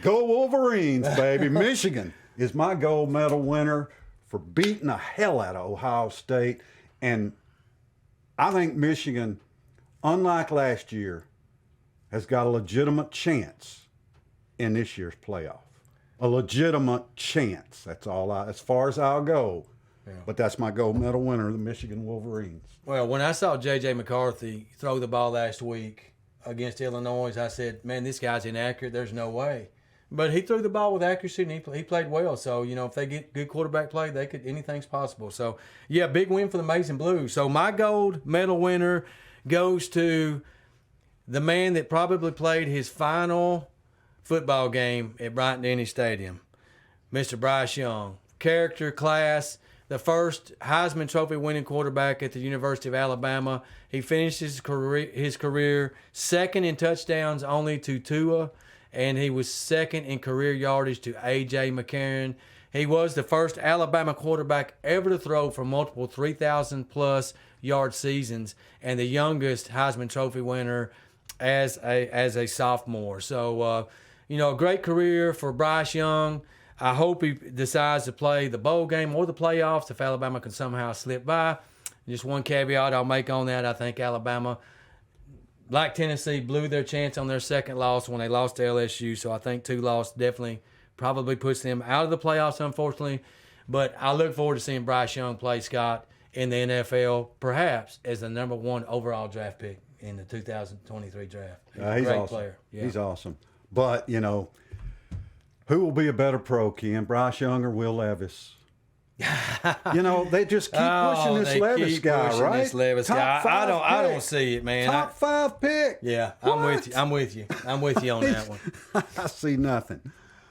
go Wolverines, baby. Michigan is my gold medal winner for beating the hell out of Ohio State. And I think Michigan, unlike last year, has got a legitimate chance in this year's playoff. A legitimate chance. That's all as far as I'll go. Yeah. But that's my gold medal winner, the Michigan Wolverines. Well, when I saw J.J. McCarthy throw the ball last week against Illinois, I said, man, this guy's inaccurate. There's no way. But he threw the ball with accuracy, and he played well. So, if they get good quarterback play, anything's possible. So, yeah, big win for the Maize and Blue. So, my gold medal winner goes to the man that probably played his final football game at Bryant-Denny Stadium. Mr. Bryce Young, character, class, the first Heisman Trophy winning quarterback at the University of Alabama. He finished his career second in touchdowns only to Tua, and he was second in career yardage to A.J. McCarron. He was the first Alabama quarterback ever to throw for multiple 3,000-plus yard seasons, and the youngest Heisman Trophy winner as a sophomore. So, a great career for Bryce Young. I hope he decides to play the bowl game or the playoffs if Alabama can somehow slip by. Just one caveat I'll make on that. I think Alabama, like Tennessee, blew their chance on their second loss when they lost to LSU. So I think 2 losses definitely probably puts them out of the playoffs, unfortunately. But I look forward to seeing Bryce Young play, Scott, in the NFL, perhaps as the number 1 overall draft pick in the 2023 draft. He's a great awesome. player. Yeah. He's awesome. But, who will be a better pro, Ken? Bryce Young or Will Levis? They just keep pushing this Levis guy, right? This Levis guy. I don't see it, man. Top 5 pick. Yeah, I'm with you. I'm with you on that one. I see nothing.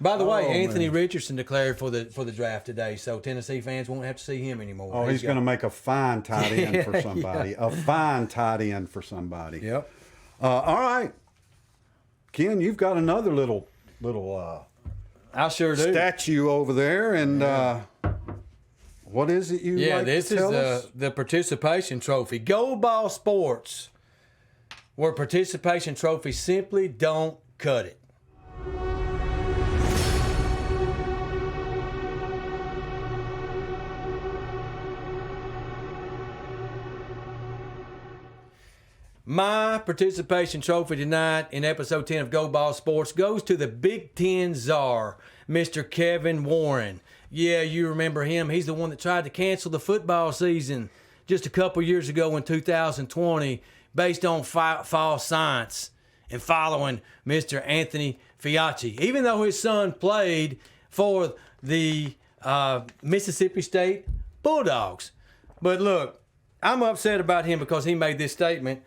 By the way, Anthony man. Richardson declared for the draft today, so Tennessee fans won't have to see him anymore. Oh, he's going to make a fine tight end for somebody. Yeah. A fine tight end for somebody. Yep. All right, Ken, you've got another little I sure do. statue over there, and what is it you like this to tell is us? the participation trophy. Gold Ball Sports, where participation trophies simply don't cut it. My participation trophy tonight in episode 10 of Gold Ball Sports goes to the Big Ten czar, Mr. Kevin Warren. Yeah, you remember him. He's the one that tried to cancel the football season just a couple years ago in 2020 based on false science and following Mr. Anthony Fauci. Even though his son played for the Mississippi State Bulldogs. But look, I'm upset about him because he made this statement.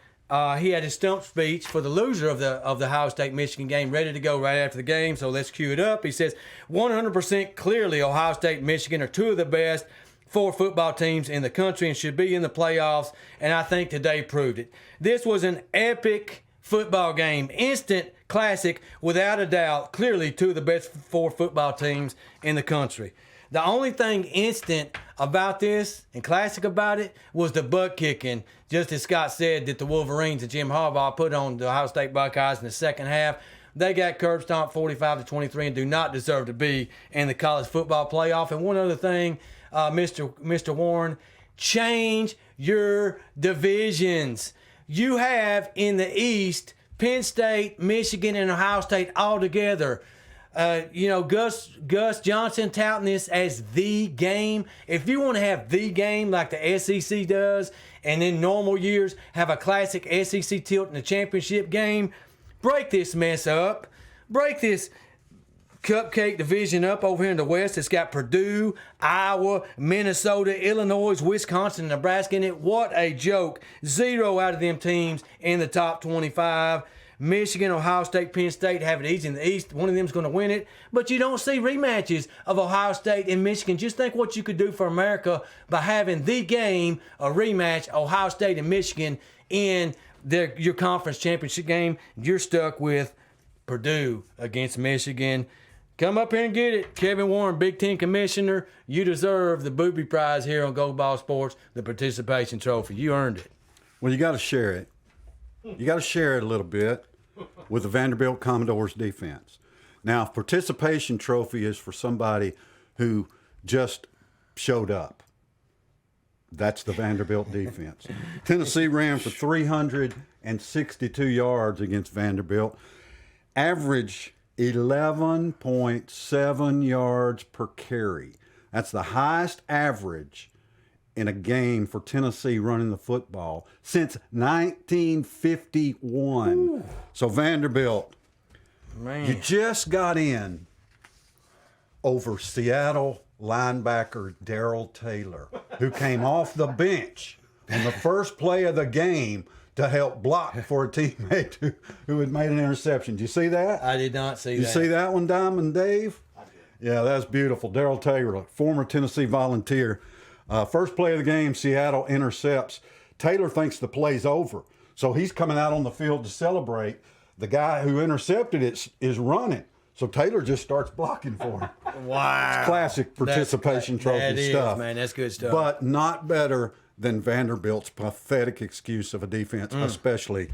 He had his stump speech for the loser of the Ohio State-Michigan game ready to go right after the game, so let's cue it up. He says, 100% clearly Ohio State and Michigan are 2 of the best 4 football teams in the country and should be in the playoffs, and I think today proved it. This was an epic football game, instant classic, without a doubt, clearly 2 of the best 4 football teams in the country. The only thing instant about this and classic about it was the butt kicking, just as Scott said, that the Wolverines and Jim Harbaugh put on the Ohio State Buckeyes in the second half. They got curb stomped 45-23 and do not deserve to be in the college football playoff. And one other thing, Mr. Warren, change your divisions. You have in the East Penn State, Michigan, and Ohio State all together. Gus Johnson touting this as the game. If you want to have the game like the SEC does, and in normal years have a classic SEC tilt in the championship game, break this mess up. Break this cupcake division up over here in the West. It's got Purdue, Iowa, Minnesota, Illinois, Wisconsin, Nebraska in it. What a joke. 0 out of them teams in the top 25. Michigan, Ohio State, Penn State have it easy in the East. One of them's going to win it. But you don't see rematches of Ohio State and Michigan. Just think what you could do for America by having the game, a rematch, Ohio State and Michigan in your conference championship game. You're stuck with Purdue against Michigan. Come up here and get it. Kevin Warren, Big Ten Commissioner. You deserve the Booby Prize here on Gold Ball Sports, the participation trophy. You earned it. Well, you got to share it. You got to share it a little bit with the Vanderbilt Commodores defense. Now, participation trophy is for somebody who just showed up. That's the Vanderbilt defense. Tennessee ran for 362 yards against Vanderbilt. Average 11.7 yards per carry. That's the highest average in a game for Tennessee running the football since 1951. Ooh. So Vanderbilt, man, you just got in over Seattle linebacker Darrell Taylor, who came off the bench in the first play of the game to help block for a teammate who had made an interception. Did you see that? I did not see Did that. you see that one, Diamond Dave? Yeah, that's beautiful. Darrell Taylor, former Tennessee Volunteer. First play of the game, Seattle intercepts. Taylor thinks the play's over, so he's coming out on the field to celebrate. The guy who intercepted it is running, so Taylor just starts blocking for him. Wow. It's classic participation trophy that is, stuff. man. That's good stuff. But not better than Vanderbilt's pathetic excuse of a defense, especially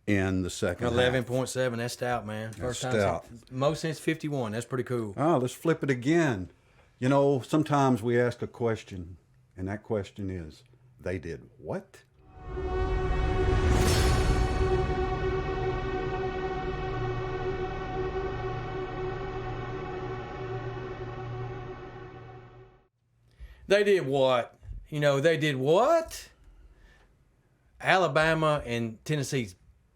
in the second half. 11.7. That's stout, man. First time stout. most since 51. That's pretty cool. Oh, let's flip it again. You know, sometimes we ask a question, and that question is, they did what? They did what? You know, they did what? Alabama and Tennessee's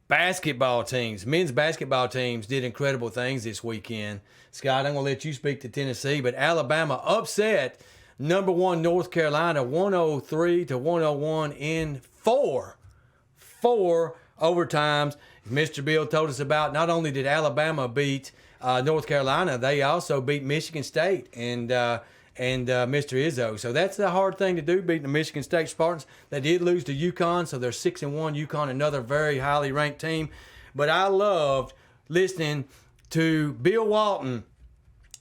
basketball teams, men's basketball teams, did incredible things this weekend. Scott, I'm going to let you speak to Tennessee, but Alabama upset number 1 North Carolina 103-101 in four overtimes. Mr. Bill told us about, not only did Alabama beat North Carolina, they also beat Michigan State and Mr. Izzo. So that's the hard thing to do, beating the Michigan State Spartans. They did lose to UConn, so they're 6-1. UConn, another very highly ranked team. But I loved listening to Bill Walton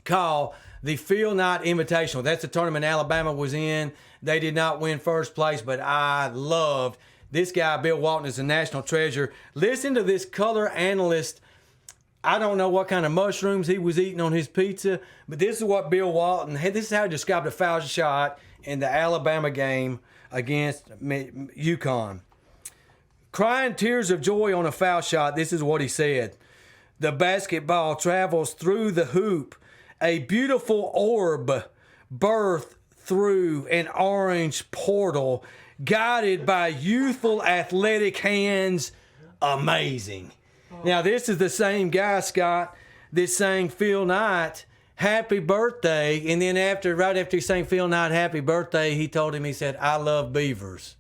call the Phil Knight Invitational. That's the tournament Alabama was in. They did not win first place, but I loved this guy. Bill Walton is a national treasure. Listen to this color analyst. I don't know what kind of mushrooms he was eating on his pizza, but this is what Bill Walton, this is how he described a foul shot in the Alabama game against UConn. Crying tears of joy on a foul shot, this is what he said. The basketball travels through the hoop, a beautiful orb birthed through an orange portal, guided by youthful athletic hands. Amazing. Now, this is the same guy, Scott, that sang Phil Knight happy birthday. And then right after he sang Phil Knight happy birthday, he told him, he said, I love beavers.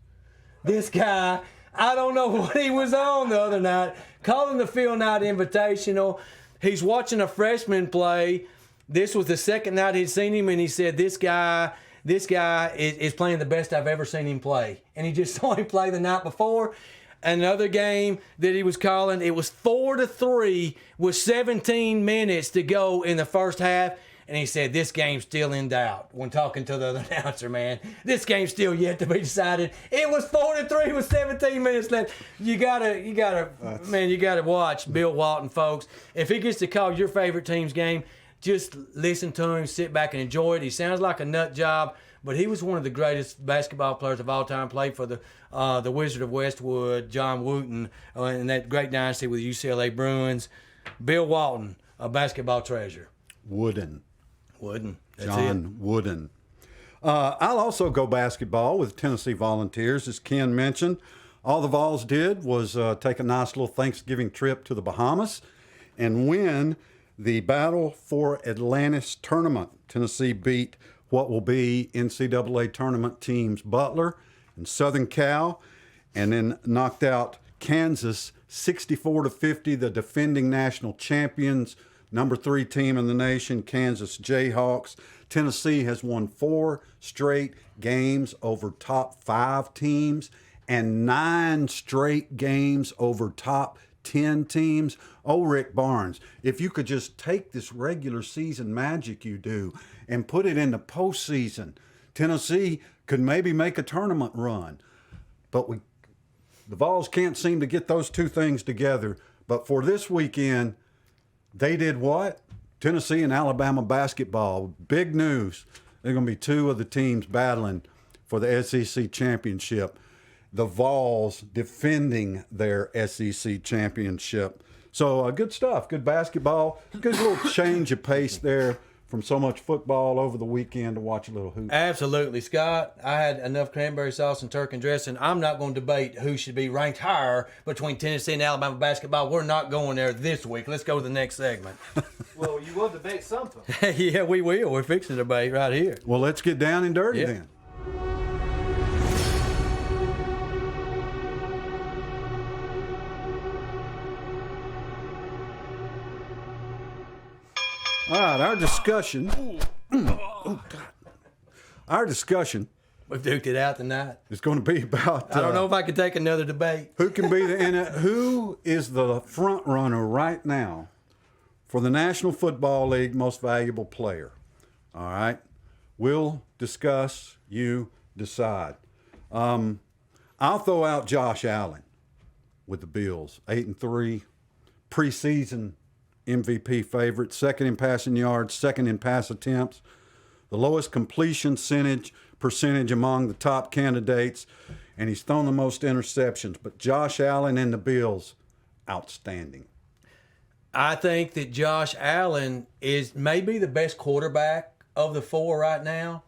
This guy, I don't know what he was on the other night, calling the Phil Knight Invitational. He's watching a freshman play. This was the second night he'd seen him, and he said, this guy is playing the best I've ever seen him play. And he just saw him play the night before. Another game that he was calling, it was 4-3 with 17 minutes to go in the first half. And he said, this game's still in doubt when talking to the other announcer, man. This game's still yet to be decided. It was 4-3 with 17 minutes left. You gotta watch Bill Walton, folks. If he gets to call your favorite team's game, just listen to him, sit back and enjoy it. He sounds like a nut job, but he was one of the greatest basketball players of all time. Played for the Wizard of Westwood, John Wooten, and that great dynasty with UCLA Bruins. Bill Walton, a basketball treasure. Wooden. That's John Wooden. I'll also go basketball with Tennessee Volunteers, as Ken mentioned. All the Vols did was take a nice little Thanksgiving trip to the Bahamas and win the Battle for Atlantis tournament. Tennessee beat what will be NCAA tournament teams Butler and Southern Cal, and then knocked out Kansas 64-50, the defending national champions, number 3 team in the nation, Kansas Jayhawks. Tennessee has won 4 straight games over top 5 teams and 9 straight games over top 10 teams. Oh, Rick Barnes, if you could just take this regular season magic you do and put it in the postseason, Tennessee could maybe make a tournament run. But the Vols can't seem to get those two things together. But for this weekend, they did what? Tennessee and Alabama basketball. Big news. They're going to be 2 of the teams battling for the SEC championship. The Vols defending their SEC championship. So good stuff, good basketball, good little change of pace there from so much football over the weekend to watch a little hoop. Absolutely, Scott. I had enough cranberry sauce and turkey dressing. I'm not going to debate who should be ranked higher between Tennessee and Alabama basketball. We're not going there this week. Let's go to the next segment. Well, you will debate something. Yeah, we will. We're fixing to debate right here. Well, let's get down and dirty then. All right, our discussion. Oh, God. Our discussion We've duked it out tonight. is going to be about. I don't know if I could take another debate. Who can be who is the front runner right now for the National Football League Most Valuable Player? All right, we'll discuss. You decide. I'll throw out Josh Allen with the Bills, 8-3, preseason MVP favorite, second in passing yards, second in pass attempts, the lowest completion percentage among the top candidates, and he's thrown the most interceptions. But Josh Allen and the Bills, outstanding. I think that Josh Allen is maybe the best quarterback of the four right now,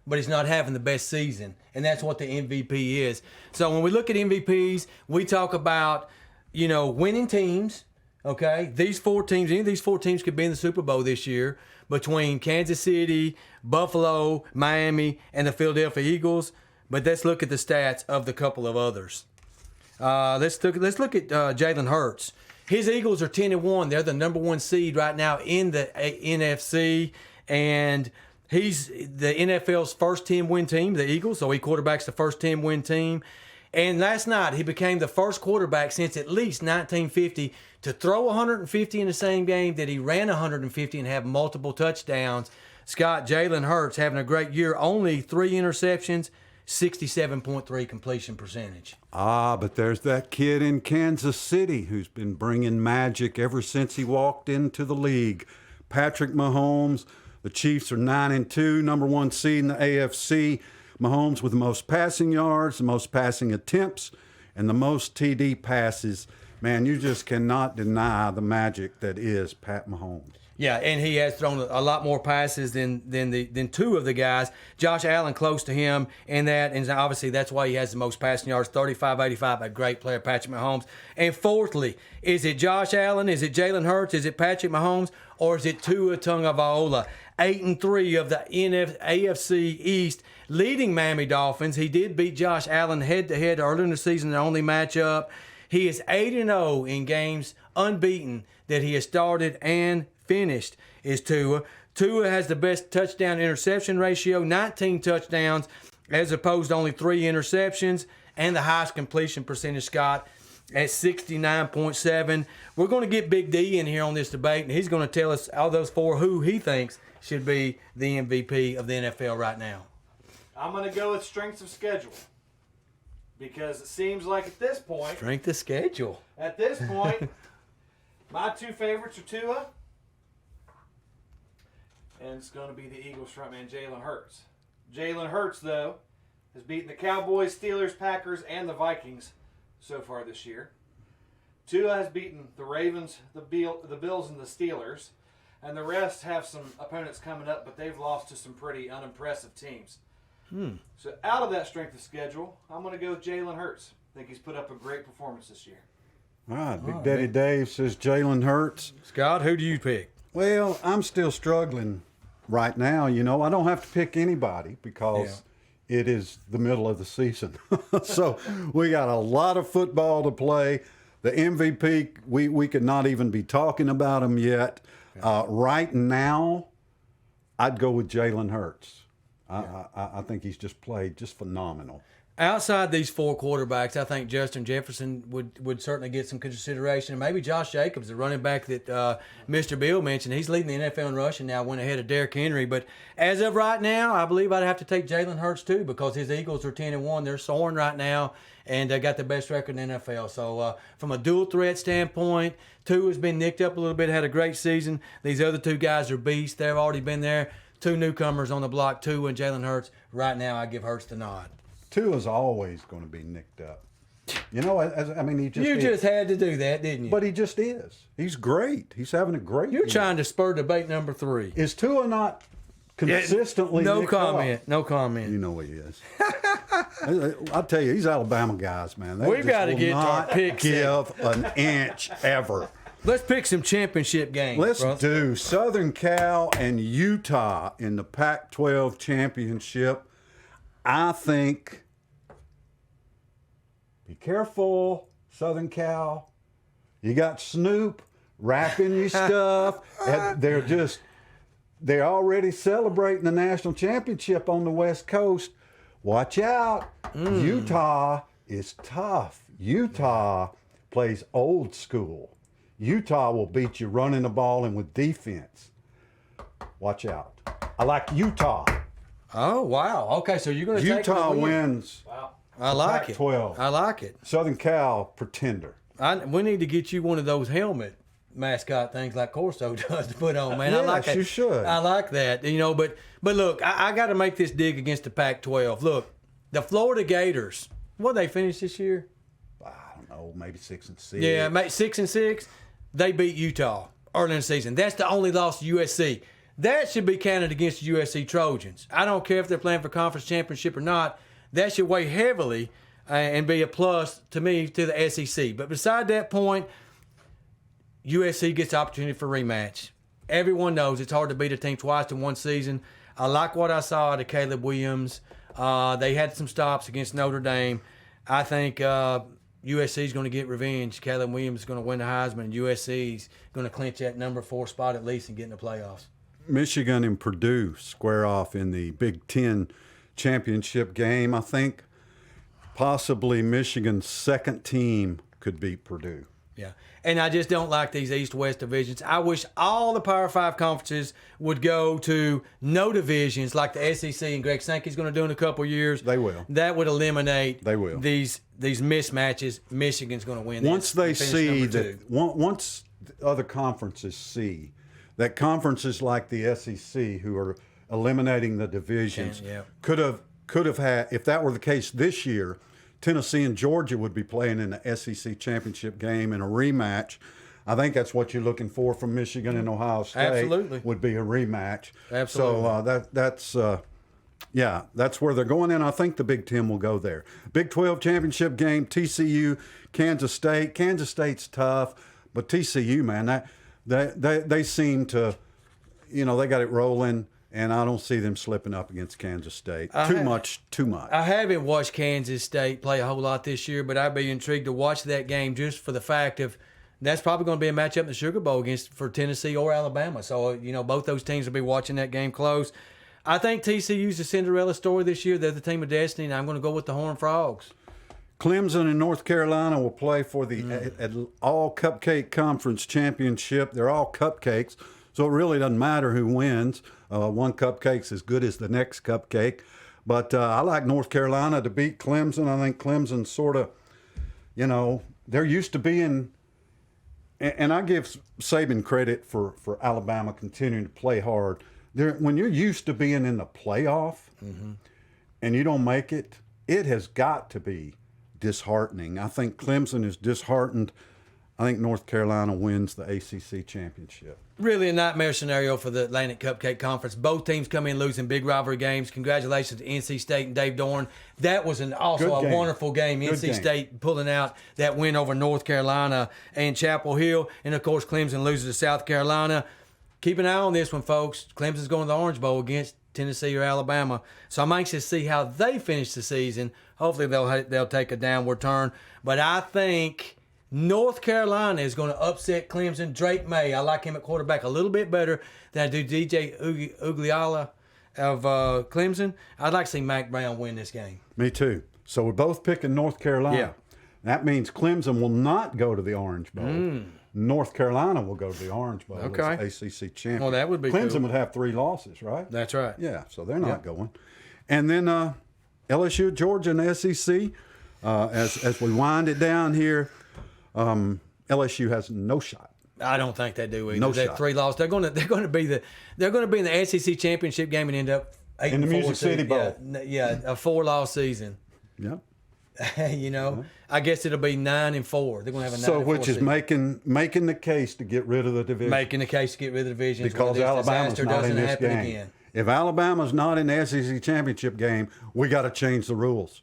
but he's not having the best season, and that's what the MVP is. So when we look at MVPs, we talk about, winning teams, okay? These four teams, any of these four teams could be in the Super Bowl this year between Kansas City, Buffalo, Miami, and the Philadelphia Eagles. But let's look at the stats of the couple of others. Let's look at Jalen Hurts. His Eagles are 10-1. They're the number one seed right now in the NFC, and he's the NFL's first 10-win team, the Eagles, so he quarterbacks the first 10-win team. And last night, he became the first quarterback since at least 1950 to throw 150 in the same game that he ran 150 and have multiple touchdowns. Scott, Jalen Hurts having a great year, only 3 interceptions, 67.3 completion percentage. But there's that kid in Kansas City who's been bringing magic ever since he walked into the league. Patrick Mahomes. The Chiefs are 9-2, number one seed in the AFC. Mahomes with the most passing yards, the most passing attempts, and the most TD passes. Man, you just cannot deny the magic that is Pat Mahomes. Yeah, and he has thrown a lot more passes than two of the guys. Josh Allen close to him in that, and obviously that's why he has the most passing yards, 35-85, a great player, Patrick Mahomes. And fourthly, is it Josh Allen, is it Jalen Hurts, is it Patrick Mahomes, or is it Tua Tagovailoa? 8-3 of the AFC East, leading Miami Dolphins. He did beat Josh Allen head-to-head earlier in the season, the only matchup. He is 8-0 in games unbeaten that he has started and finished is Tua. Tua has the best touchdown-interception ratio, 19 touchdowns, as opposed to only 3 interceptions, and the highest completion percentage, Scott, at 69.7. We're going to get Big D in here on this debate, and he's going to tell us all those four who he thinks should be the MVP of the NFL right now. I'm going to go with strengths of schedule because it seems like at this point, Strength of schedule. At this point, my two favorites are Tua, and it's going to be the Eagles frontman Jalen Hurts. Jalen Hurts, though, has beaten the Cowboys, Steelers, Packers, and the Vikings so far this year. Tua has beaten the Ravens, the Bills, and the Steelers, and the rest have some opponents coming up, but they've lost to some pretty unimpressive teams. So out of that strength of schedule, I'm going to go with Jalen Hurts. I think he's put up a great performance this year. All right, Big Daddy Dave says Jalen Hurts. Scott, who do you pick? Well, I'm still struggling right now. I don't have to pick anybody because it is the middle of the season. So we got a lot of football to play. The MVP, we could not even be talking about him yet. Right now, I'd go with Jalen Hurts. I think he's just played just phenomenal. Outside these four quarterbacks, I think Justin Jefferson would certainly get some consideration. And maybe Josh Jacobs, the running back that Mr. Bill mentioned. He's leading the NFL in rushing now, went ahead of Derrick Henry. But as of right now, I believe I'd have to take Jalen Hurts too because his Eagles are 10-1. They're soaring right now, and they got the best record in the NFL. So from a dual threat standpoint, Tua has been nicked up a little bit, had a great season. These other two guys are beasts. They've already been there. Two newcomers on the block, Tua and Jalen Hurts. Right now, I give Hurts the nod. Tua's always going to be nicked up. He just You is. just had to do that, didn't you? But he just is. He's great. He's having a great You're year. trying to spur debate number 3. Is Tua not consistently No nicked comment. up? No comment. You know he is. I'll tell you, these Alabama guys, man. They We've just got to will get to our not pick give an inch ever. Let's pick some championship games. Let's bro. do Southern Cal and Utah in the Pac-12 championship. I think, be careful, Southern Cal. You got Snoop rapping your stuff. They're just they're already celebrating the national championship on the West Coast. Watch out. Utah is tough. Utah plays old school. Utah will beat you running the ball and with defense. Watch out. I like Utah. Oh, wow. Okay, so you're going to take Utah them to win. wins. Wow. I like it. Pac-12. I like it. Southern Cal, pretender. We need to get you one of those helmet mascot things like Corso does to put on, man. I Yes, like it. you should. I like that. You know, but look, I got to make this dig against the Pac-12. Look, the Florida Gators, what they finished this year? I don't know, maybe 6-6. Yeah, 6-6. They beat Utah early in the season. That's the only loss to USC. That should be counted against the USC Trojans. I don't care if they're playing for conference championship or not. That should weigh heavily and be a plus to me to the SEC. But beside that point, USC gets the opportunity for rematch. Everyone knows it's hard to beat a team twice in one season. I like what I saw out of Caleb Williams. They had some stops against Notre Dame. I think USC is going to get revenge. Caleb Williams is going to win the Heisman, and USC is going to clinch that number 4 spot at least and get in the playoffs. Michigan and Purdue square off in the Big Ten championship game. I think possibly Michigan's second team could beat Purdue. Yeah, and I just don't like these East-West divisions. I wish all the Power 5 conferences would go to no divisions like the SEC and Greg Sankey's going to do in a couple of years. They will. That would eliminate these mismatches. Michigan's going to win. Once they see number 2. that, once other conferences see that conferences like the SEC, who are eliminating the divisions, could have had, if that were the case this year, Tennessee and Georgia would be playing in the SEC championship game in a rematch. I think that's what you're looking for from Michigan and Ohio State. Absolutely. Would be a rematch. Absolutely. So that's where they're going, and I think the Big Ten will go there. Big 12 championship game, TCU, Kansas State. Kansas State's tough, but TCU, man, they seem to, they got it rolling. And I don't see them slipping up against Kansas State. Too much. I haven't watched Kansas State play a whole lot this year, but I'd be intrigued to watch that game just for the fact of that's probably going to be a matchup in the Sugar Bowl for Tennessee or Alabama. So, both those teams will be watching that game close. I think TCU's the Cinderella story this year. They're the team of destiny, and I'm going to go with the Horned Frogs. Clemson and North Carolina will play for the All Cupcake Conference Championship. They're all cupcakes, so it really doesn't matter who wins. One cupcake's as good as the next cupcake. But I like North Carolina to beat Clemson. I think Clemson's sort of, they're used to being, and I give Saban credit for Alabama continuing to play hard. When you're used to being in the playoff and you don't make it, it has got to be disheartening. I think Clemson is disheartened. I think North Carolina wins the ACC championship. Really a nightmare scenario for the Atlantic Cupcake Conference. Both teams come in losing big rivalry games. Congratulations to NC State and Dave Dorn. That was also a wonderful game. NC State pulling out that win over North Carolina and Chapel Hill. And, of course, Clemson loses to South Carolina. Keep an eye on this one, folks. Clemson's going to the Orange Bowl against Tennessee or Alabama. So I'm anxious to see how they finish the season. Hopefully they'll take a downward turn. But I think North Carolina is going to upset Clemson. Drake May, I like him at quarterback a little bit better than I do DJ Uiagalelei of Clemson. I'd like to see Mack Brown win this game. Me too. So we're both picking North Carolina. Yeah. That means Clemson will not go to the Orange Bowl. North Carolina will go to the Orange Bowl as ACC champion. Well, that would be Clemson cool. would have 3 losses, right? That's right. Yeah, so they're not going. And then LSU, Georgia, and the SEC. As we wind it down here, LSU has no shot. I don't think they do either. No They're shot. 3 losses. They're going to be in the SEC championship game and end up 8-4 in the Music City Bowl. Yeah, a 4-loss season. Yeah. I guess it'll be 9-4. They're going to have a 9-4 So, which is season. making the case to get rid of the division. Making the case to get rid of the divisions Because Alabama's not in this game. Again. If Alabama's not in the SEC championship game, we got to change the rules.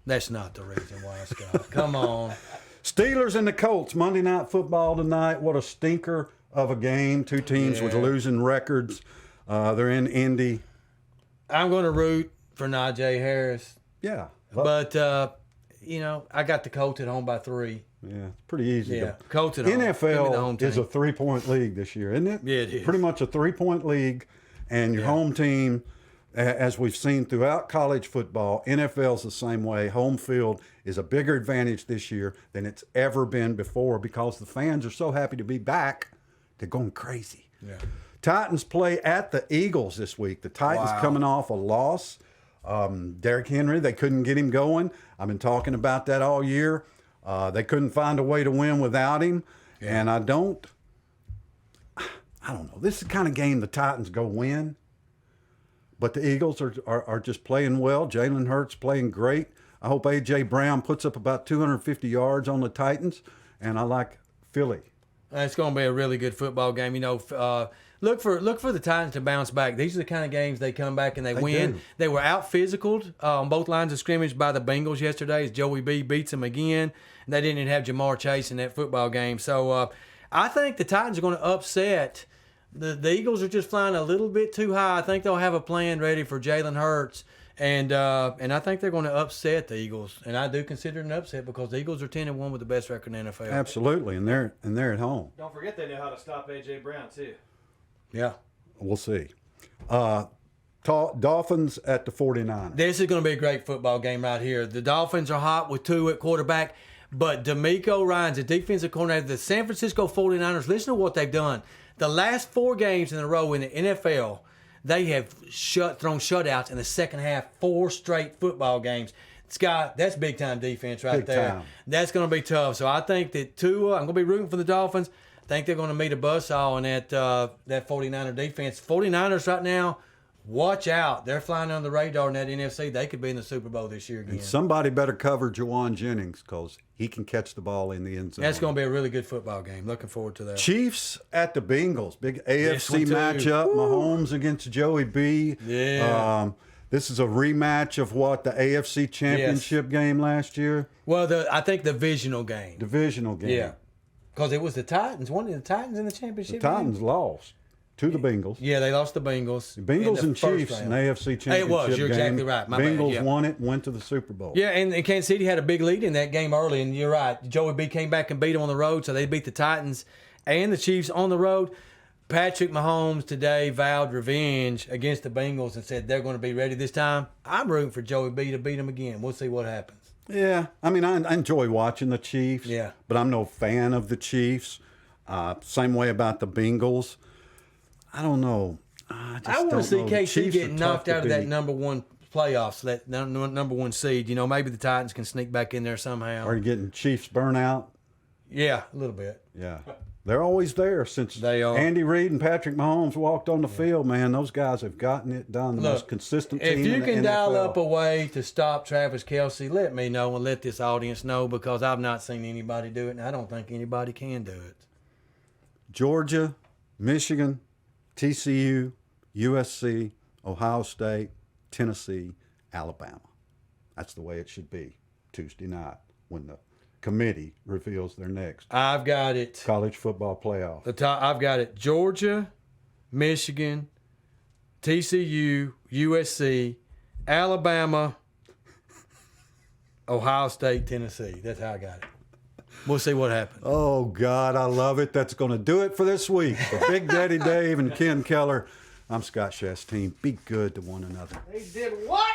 That's not the reason why, Scott. Come on. Steelers and the Colts, Monday Night Football tonight. What a stinker of a game. 2 teams with losing records. They're in Indy. I'm going to root for Najee Harris. Yeah. But, I got the Colts at home by 3. Yeah, it's pretty easy. Yeah, to, coach it home. Give me the home NFL is team. a 3-point league this year, isn't it? Yeah, it is. Pretty much a 3-point league, and your home team, as we've seen throughout college football, NFL's the same way. Home field is a bigger advantage this year than it's ever been before because the fans are so happy to be back. They're going crazy. Yeah. Titans play at the Eagles this week. The Titans coming off a loss. Derrick Henry, they couldn't get him going. I've been talking about that all year. They couldn't find a way to win without him. Yeah. And I don't know. This is the kind of game the Titans go win. But the Eagles are just playing well. Jalen Hurts playing great. I hope A.J. Brown puts up about 250 yards on the Titans. And I like Philly. It's going to be a really good football game. You know, look for the Titans to bounce back. These are the kind of games they come back and they win. Do. They were out physicaled on both lines of scrimmage by the Bengals yesterday as Joey B beats them again. And they didn't even have Jamar Chase in that football game. So I think the Titans are going to upset. The Eagles are just flying a little bit too high. I think they'll have a plan ready for Jalen Hurts. And I think they're going to upset the Eagles, and I do consider it an upset because the Eagles are 10-1 with the best record in the NFL. Absolutely, and they're at home. Don't forget they know how to stop A.J. Brown, too. Yeah. We'll see. Dolphins at the 49ers. This is going to be a great football game right here. The Dolphins are hot with Tua at quarterback, but DeMeco Ryans, the defensive coordinator, the San Francisco 49ers, listen to what they've done. The last 4 games in a row in the NFL, they have thrown shutouts in the second half, 4 straight football games. Scott, that's big-time defense right there. Time. That's going to be tough. So I think that Tua, I'm going to be rooting for the Dolphins. I think they're going to meet a buzzsaw in that 49er defense. 49ers right now, watch out. They're flying under the radar in that NFC. They could be in the Super Bowl this year again. And somebody better cover Juwan Jennings because he can catch the ball in the end zone. That's going to be a really good football game. Looking forward to that. Chiefs at the Bengals. Big AFC one, too. matchup. Mahomes against Joey B. Yeah. This is a rematch of what, the AFC Championship game last year? Well, I think the divisional game. Divisional game. Yeah. Because it was the Titans. One of the Titans in the championship The Titans lost to the Bengals. Yeah, they lost the Bengals. The Bengals in and the first Chiefs round. in the AFC Championship It was. You're game. exactly right. My bad, Bengals yeah. won it and went to the Super Bowl. Yeah, and Kansas City had a big lead in that game early, and you're right. Joey B came back and beat them on the road, so they beat the Titans and the Chiefs on the road. Patrick Mahomes today vowed revenge against the Bengals and said they're going to be ready this time. I'm rooting for Joey B to beat them again. We'll see what happens. Yeah, I mean, I enjoy watching the Chiefs. Yeah. But I'm no fan of the Chiefs. Same way about the Bengals. I don't know. I want to see KC get knocked out of that number 1 playoffs, that number 1 seed. You know, maybe the Titans can sneak back in there somehow. Are you getting Chiefs burnout? Yeah, a little bit. Yeah. They're always there since They are. Andy Reid and Patrick Mahomes walked on the field, man. Those guys have gotten it done. The most consistent team if you in the can NFL. dial up a way to stop Travis Kelce, let me know and let this audience know because I've not seen anybody do it, and I don't think anybody can do it. Georgia, Michigan, TCU, USC, Ohio State, Tennessee, Alabama. That's the way it should be Tuesday night when the committee reveals their next I've got it. college football playoff. I've got it. Georgia, Michigan, TCU, USC, Alabama, Ohio State, Tennessee. That's how I got it. We'll see what happens. Oh, God, I love it. That's going to do it for this week. For Big Daddy Dave and Ken Keller, I'm Scott Chastain. Be good to one another. They did what?